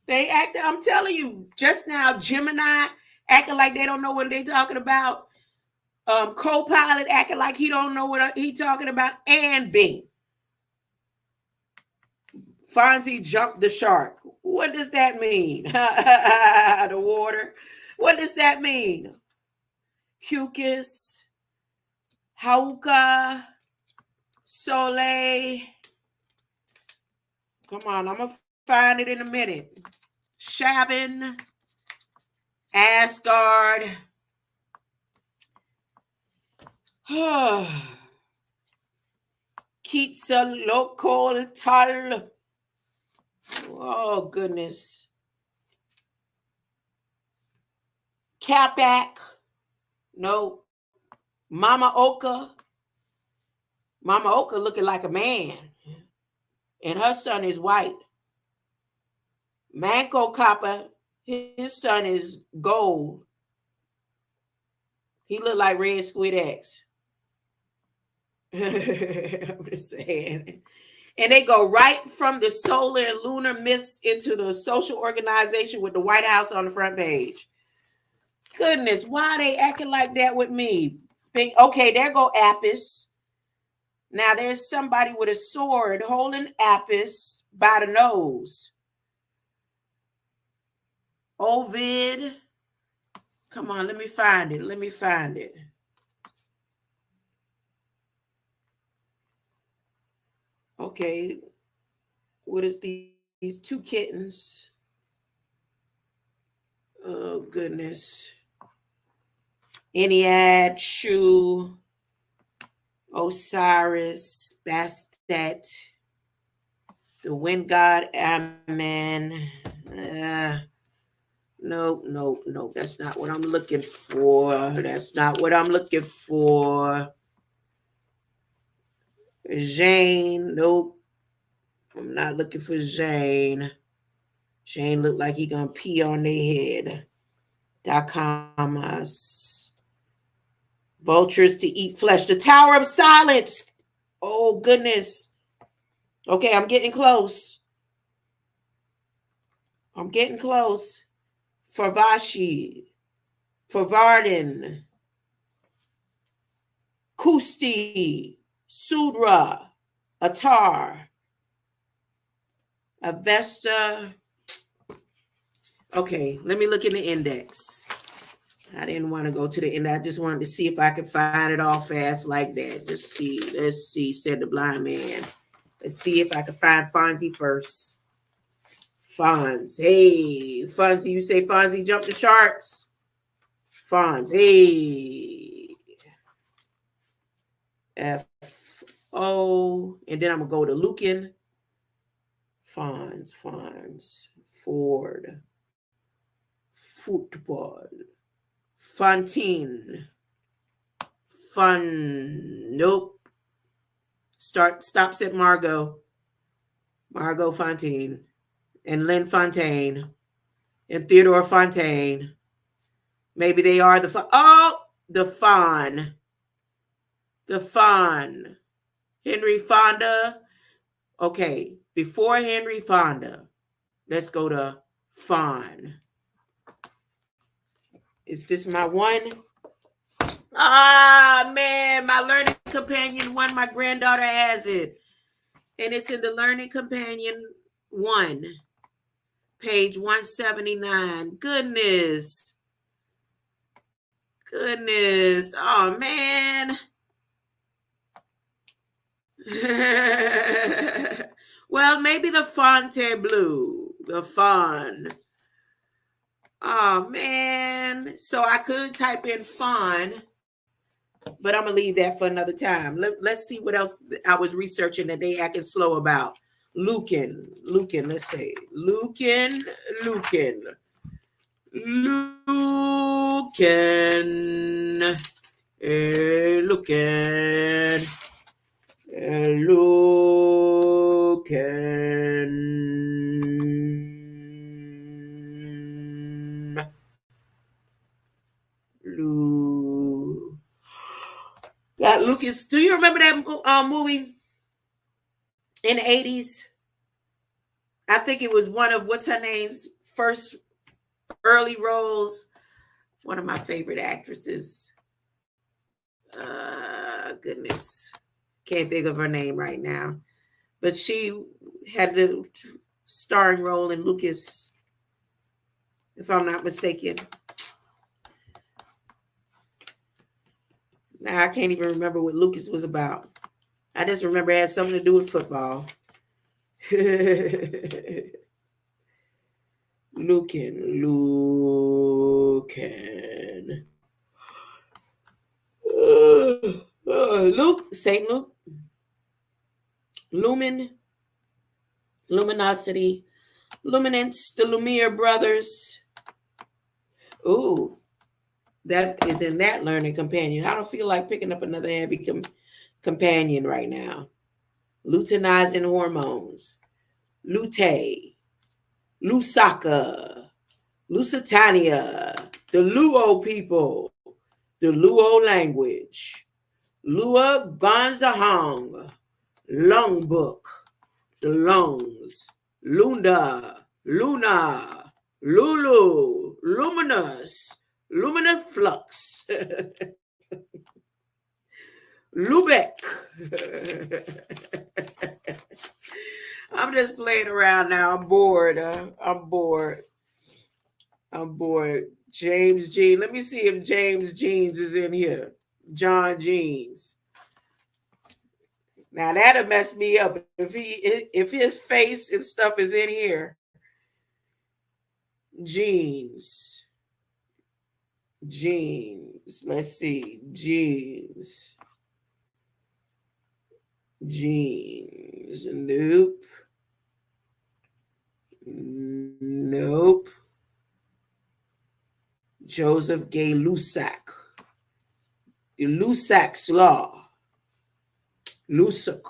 S1: They act, I'm telling you, just now, Gemini acting like they don't know what they're talking about. Co-pilot acting like he don't know what he talking about. And Bing. Fonzie jumped the shark. What does that mean? The water. What does that mean? Hucus, Hauka, Soleil. Come on, I'm going to find it in a minute. Shavin, Asgard. Quetzalcoatl. Oh, goodness. Capac. No. Mama Oka. Mama Oka looking like a man. And her son is white. Manco Copper, his son is gold. He look like Red Squid X. I'm just saying. And they go right from the solar and lunar myths into the social organization with the White House on the front page. Goodness, why are they acting like that with me? Okay, there go Apis. Now there's somebody with a sword holding Apis by the nose. Ovid. Come on, let me find it. Okay, what is these two kittens? Oh, goodness. Ennead, Shu, Osiris, Bastet, the wind god, Amen. No. That's not what I'm looking for. Jane, nope. I'm not looking for Jane. Jane looked like he gonna pee on their head. Dakamas. Vultures to eat flesh. The Tower of Silence. Oh, goodness. Okay, I'm getting close. Farvashi. Farvardin. Kusti. Sudra. Atar. Avesta. Okay, let me look in the index. I didn't want to go to the end. I just wanted to see if I could find it all fast like that. Let's see, said the blind man. Let's see if I can find Fonzie first. Fonz. Hey, Fonzie, you say Fonzie jumped the sharks? Fonz. Hey. F-O. And then I'm going to go to Lucan. Fonz. Ford. Football. Fontaine. Nope. Stops at Margot Fontaine. And Lynn Fontaine. And Theodore Fontaine. Maybe they are the Fawn. Henry Fonda. Okay, before Henry Fonda, let's go to Fawn. Is this my one? Ah, man, my learning companion one. My granddaughter has it. And it's in the learning companion one, page 179. Goodness. Goodness. Oh, man. Well, maybe the Fontainebleau. The fawn. Oh, man. So I could type in fawn, but I'm going to leave that for another time. Let's see what else I was researching that they acting slow about. Lucan. Let's say. Lucan. Lucan. Lucas, do you remember that movie in the 80s? I think it was one of what's her name's first early roles. One of my favorite actresses. Goodness. Can't think of her name right now. But she had the starring role in Lucas, if I'm not mistaken. Now I can't even remember what Lucas was about. I just remember it had something to do with football. Lucan. Luke, St. Luke. Luminosity, Luminance, the Lumiere brothers. Ooh, that is in that learning companion. I don't feel like picking up another heavy companion right now. Luteinizing hormones. Lutein, Lusaka, Lusitania, the Luo people, the Luo language, Lua Gonzahong, Lung Book, the lungs, Luna, Lulu, Luminous, Luminous Flux, Lubeck. I'm just playing around now. I'm bored. I'm bored. James Jean. Let me see if James Jeans is in here. John Jeans. Now that'll mess me up if his face and stuff is in here. Jeans. Let's see. Jeans. Nope. Joseph Gay Lussac. Lussac's Law. Lussac.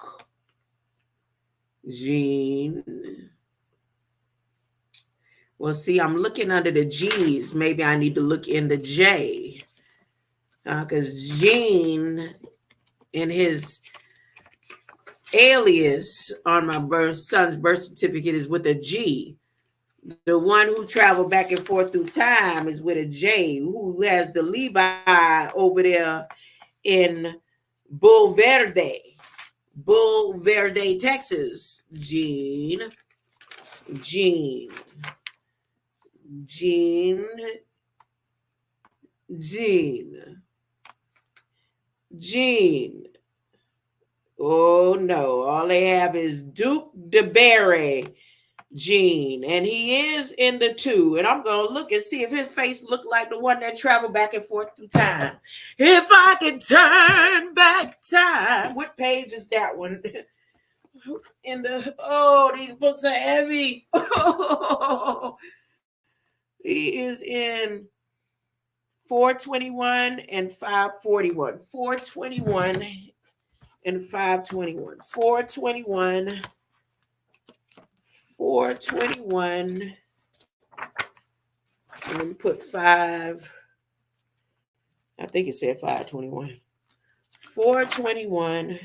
S1: Jean. Well, see, I'm looking under the G's. Maybe I need to look in the J. Because Gene, in his alias on my son's birth certificate, is with a G. The one who traveled back and forth through time is with a J. Who has the Levi over there in Bull Verde, Texas. Gene. Oh no, all they have is Duke DeBerry, Gene, and he is in the 2. And I'm gonna look and see if his face looked like the one that traveled back and forth through time. If I could turn back time, what page is that one? These books are heavy. He is in 421 and 541. 421 and 521. 421. Let me put 5. I think it said 521. 421.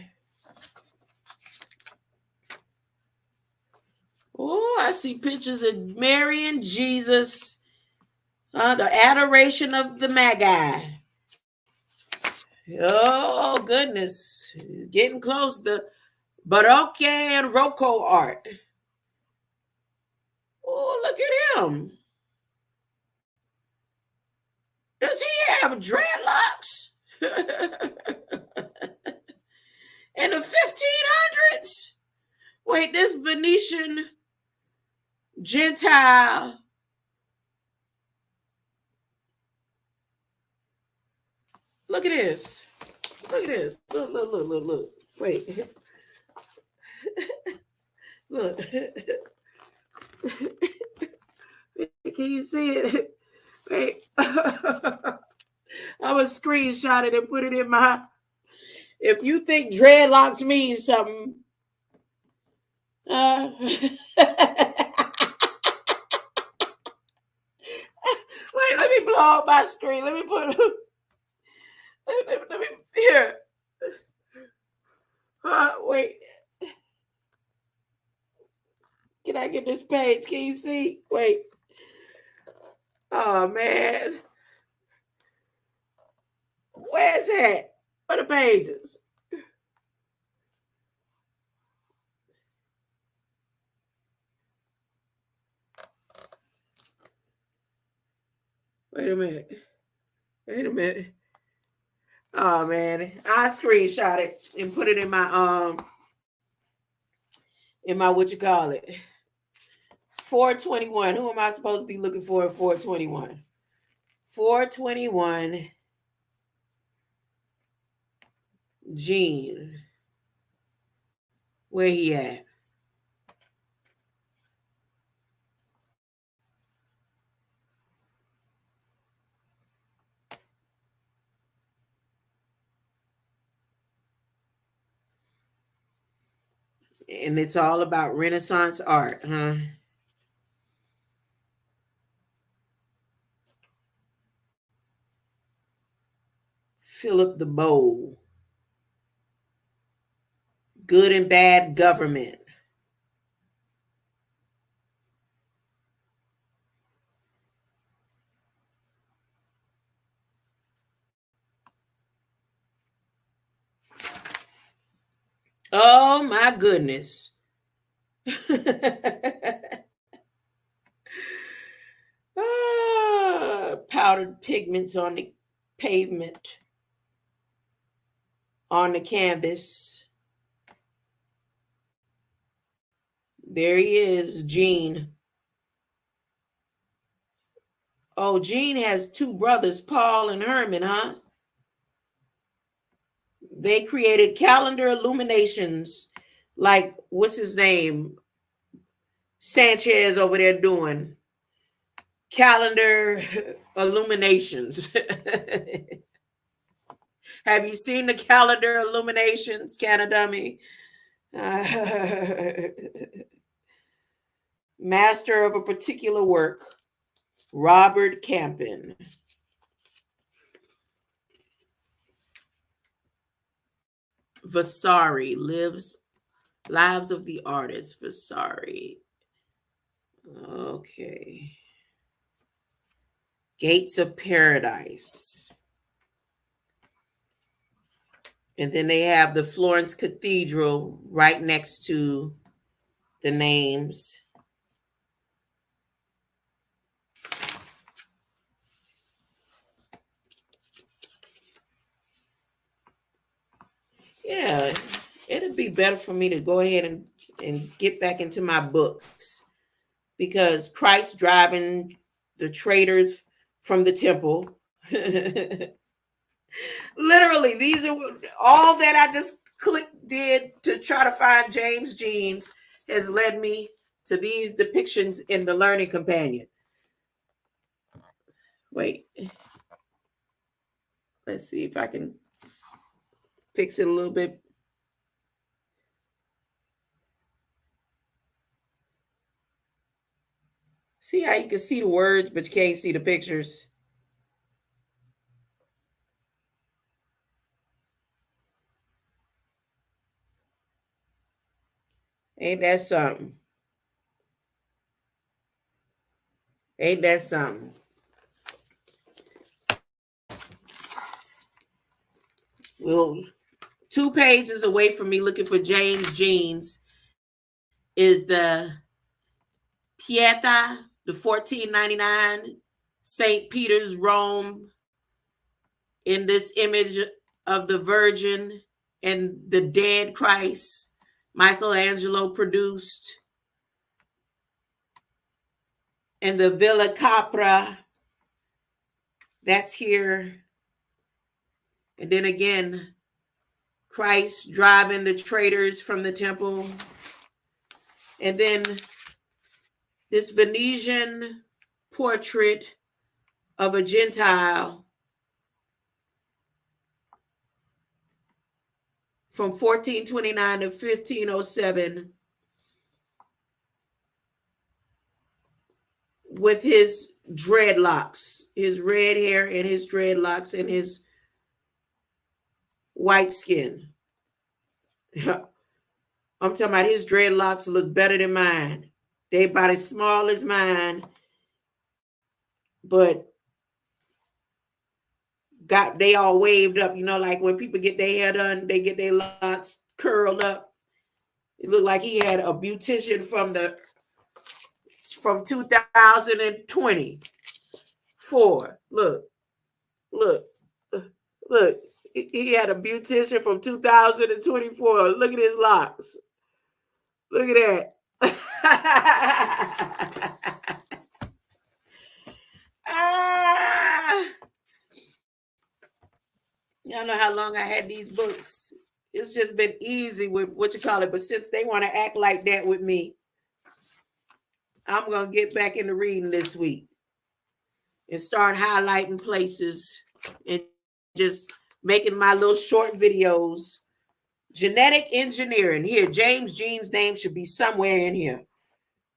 S1: Oh, I see pictures of Mary and Jesus The adoration of the Magi. Oh goodness, getting close. The Baroque and Rococo art. Oh, look at him. Does he have dreadlocks? In the 1500s? Wait, this Venetian Gentile. Look at this. Look at this. Look. Wait. Look. Can you see it? Wait. I was screenshot it and put it in my. If you think dreadlocks means something, wait, let me blow up my screen. Let me put. Let me here. Wait. Can I get this page? Can you see? Wait. Oh man. Where's that? Where the pages? Wait a minute. Wait a minute. Oh man. I screenshot it and put it in my what you call it. 421. Who am I supposed to be looking for at 421? 421 Gene. Where he at? And it's all about Renaissance art, huh? Philip the Bold. Good and bad government. Oh my goodness. Powdered pigments on the pavement, on the canvas. There he is, Gene. Oh, Gene has two brothers, Paul and Herman, huh? They created calendar illuminations, like what's his name? Sanchez over there doing calendar illuminations. Have you seen the calendar illuminations, Canadummy? Master of a particular work, Robert Campin. Vasari, Lives of the Artist, Vasari. Okay. Gates of Paradise. And then they have the Florence Cathedral right next to the names. Yeah, it'd be better for me to go ahead and get back into my books, because Christ driving the traders from the temple. Literally, these are all that I just did to try to find James Jeans has led me to these depictions in the Learning Companion. Wait. Let's see if I can fix it a little bit. See how you can see the words, but you can't see the pictures? Ain't that something? Ain't that something? Well, 2 pages away from me looking for James Jeans is the Pieta, the 1499 St. Peter's, Rome, in this image of the Virgin and the dead Christ Michelangelo produced, and the Villa Capra that's here. And then again, Christ driving the traders from the temple. And then this Venetian portrait of a Gentile from 1429 to 1507 with his dreadlocks, his red hair and his dreadlocks and his white skin. I'm talking about his dreadlocks look better than mine. They about as small as mine, but they all waved up, like when people get their hair done, they get their locks curled up. It looked like he had a beautician from 2024. Look. He had a beautician from 2024. Look at his locks. Look at that. Y'all know how long I had these books. It's just been easy with what you call it. But since they want to act like that with me, I'm going to get back into reading this week and start highlighting places and just making my little short videos. Genetic engineering. Here, James Jean's name should be somewhere in here.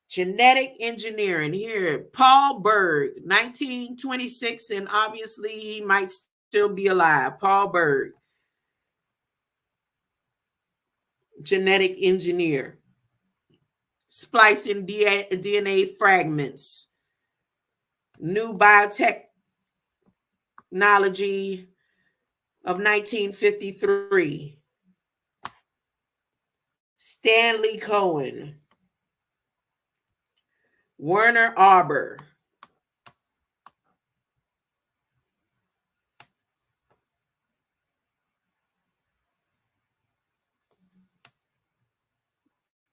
S1: Genetic engineering. Here, Paul Berg, 1926, and obviously he might still be alive. Paul Berg. Genetic engineer. Splicing DNA fragments. New biotechnology of 1953. Stanley Cohen. Werner Arbor.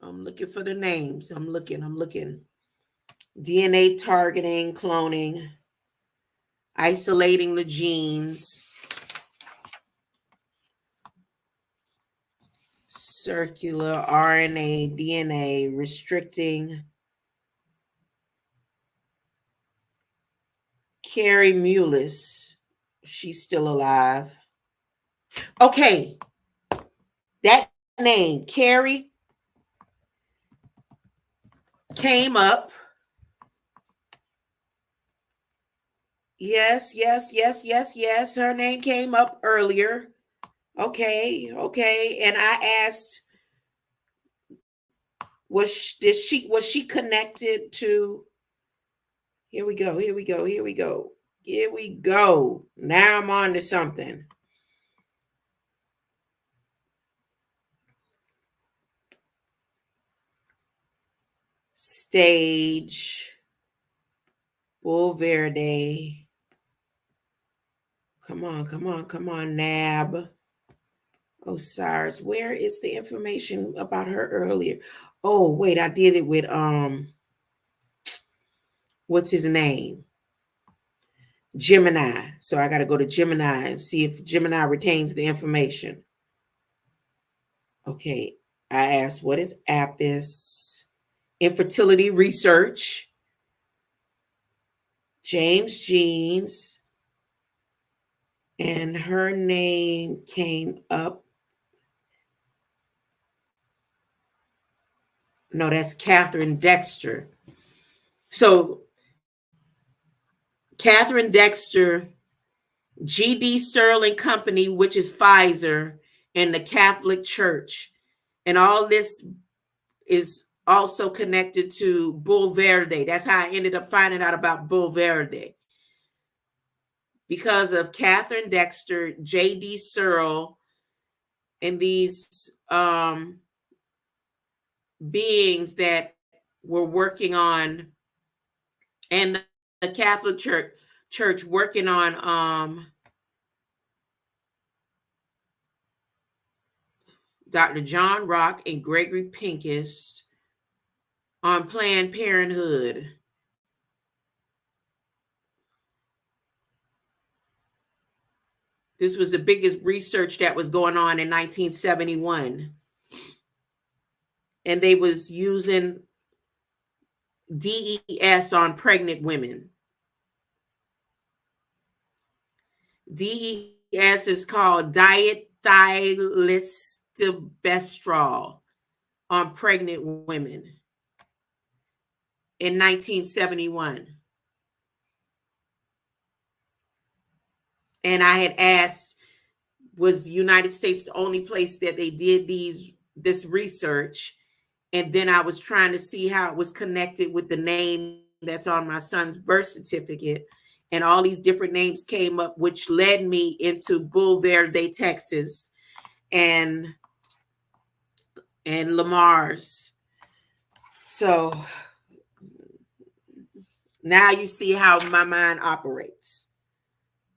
S1: I'm looking for the names. I'm looking. DNA targeting, cloning, isolating the genes, circular RNA, DNA, restricting. Carrie Mullis, she's still alive. Okay, that name, Carrie, came up. Yes. Her name came up earlier. Okay. And I asked, was she connected to? Here we go. Now I'm on to something. Stage. Bulverde. Come on, Nab. Osiris. Where is the information about her earlier? Oh, wait, I did it with what's his name? Gemini. So I got to go to Gemini and see if Gemini retains the information. Okay, I asked, what is Apis? Infertility research. James Jeans. And her name came up. No, that's Catherine Dexter. So Catherine Dexter, G.D. Searle and Company, which is Pfizer, and the Catholic Church. And all this is also connected to Bulverde. That's how I ended up finding out about Bulverde. Because of Catherine Dexter, J.D. Searle, and these beings that were working on, and the Catholic Church working on Dr. John Rock and Gregory Pincus on Planned Parenthood. This was the biggest research that was going on in 1971. And they was using DES on pregnant women. DES is called diet thiolistobestrol on pregnant women in 1971. And I had asked, was the United States the only place that they did this research? And then I was trying to see how it was connected with the name that's on my son's birth certificate. And all these different names came up, which led me into Bull Verde, Texas, and Lamar's. So now you see how my mind operates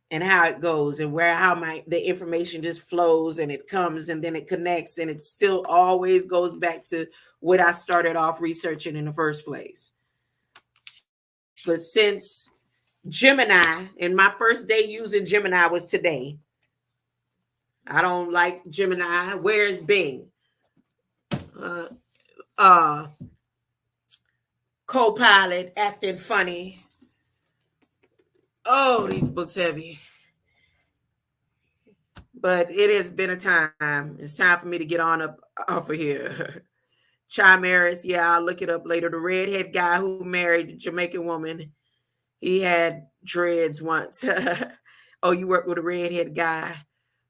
S1: and how it goes, and how the information just flows, and it comes, and then it connects, and it still always goes back to what I started off researching in the first place. But since Gemini, and my first day using Gemini was today. I don't like Gemini. Where is Bing? Copilot acting funny. Oh, these books heavy. But it has been a time. It's time for me to get on up off of here. Chimeras, yeah, I'll look it up later. The redhead guy who married a Jamaican woman, he had dreads once. Oh, you work with a redhead guy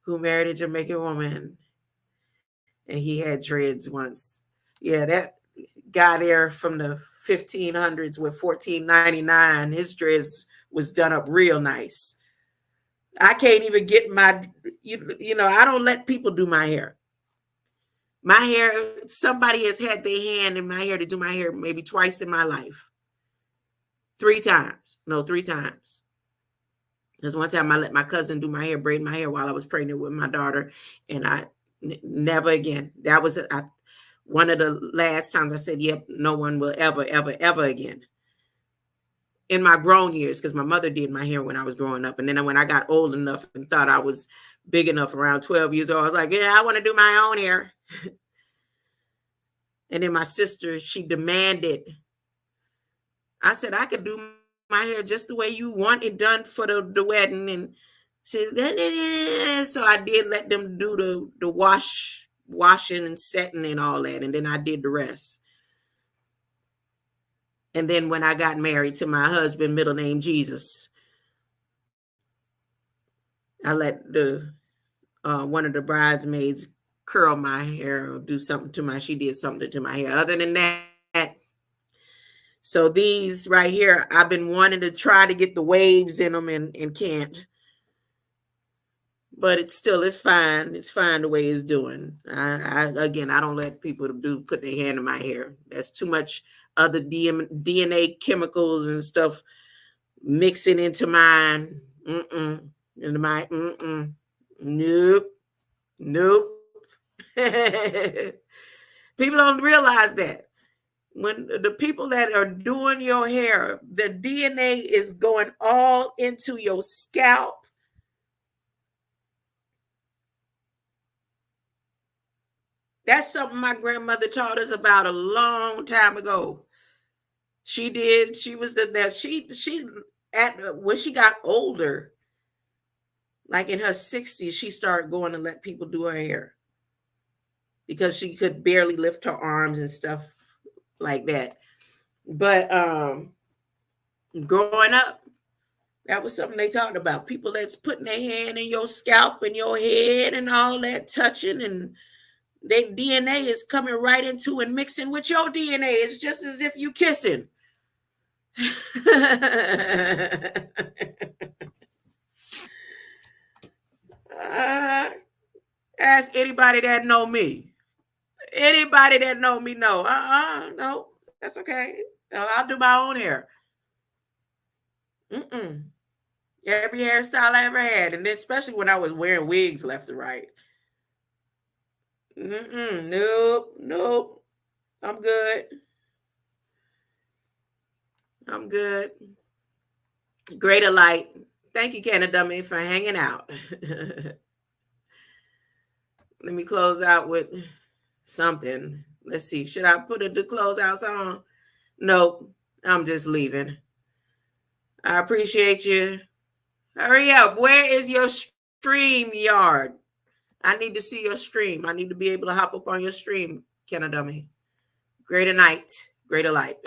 S1: who married a Jamaican woman, and he had dreads once. Yeah, that guy there from the 1500s with $14.99, his dreads was done up real nice. I can't even get my, I don't let people do my hair. My hair, somebody has had their hand in my hair to do my hair maybe twice in my life. 3 times. No, 3 times. Because one time I let my cousin do my hair, braid my hair while I was pregnant with my daughter. And I never again. That was one of the last times I said, yep, no one will ever, ever, ever again. In my grown years, because my mother did my hair when I was growing up. And then when I got old enough and thought I was big enough, around 12 years old, I was like, yeah, I want to do my own hair. And then my sister, she demanded. I said, I could do my hair just the way you want it done for the wedding. And she said, so I did let them do the washing and setting and all that. And then I did the rest. And then when I got married to my husband, middle name Jesus, I let one of the bridesmaids curl my hair or do something to she did something to my hair. Other than that, so these right here, I've been wanting to try to get the waves in them and can't. But it's fine. It's fine the way it's doing. I don't let people put their hand in my hair. That's too much other DNA chemicals and stuff mixing into mine. Into my nope. People don't realize that. When the people that are doing your hair, the DNA is going all into your scalp. That's something my grandmother taught us about a long time ago. She did. She was when she got older, like in her 60s, she started going to let people do her hair because she could barely lift her arms and stuff like that. But growing up, that was something they talked about. People that's putting their hand in your scalp and your head and all that, touching, and their DNA is coming right into and mixing with your DNA. It's just as if you kissing. ask anybody that know me. Anybody that know me know. No, that's okay. I'll do my own hair. Mm-mm. Every hairstyle I ever had, and especially when I was wearing wigs left to right. Mm-mm. Nope, nope. I'm good. I'm good. Greater light. Thank you, Canada Dummy, for hanging out. Let me close out with something. Let's see. Should I put the closeout song? Nope. I'm just leaving. I appreciate you. Hurry up. Where is your stream yard? I need to see your stream. I need to be able to hop up on your stream, Canada Dummy. Greater night, greater light.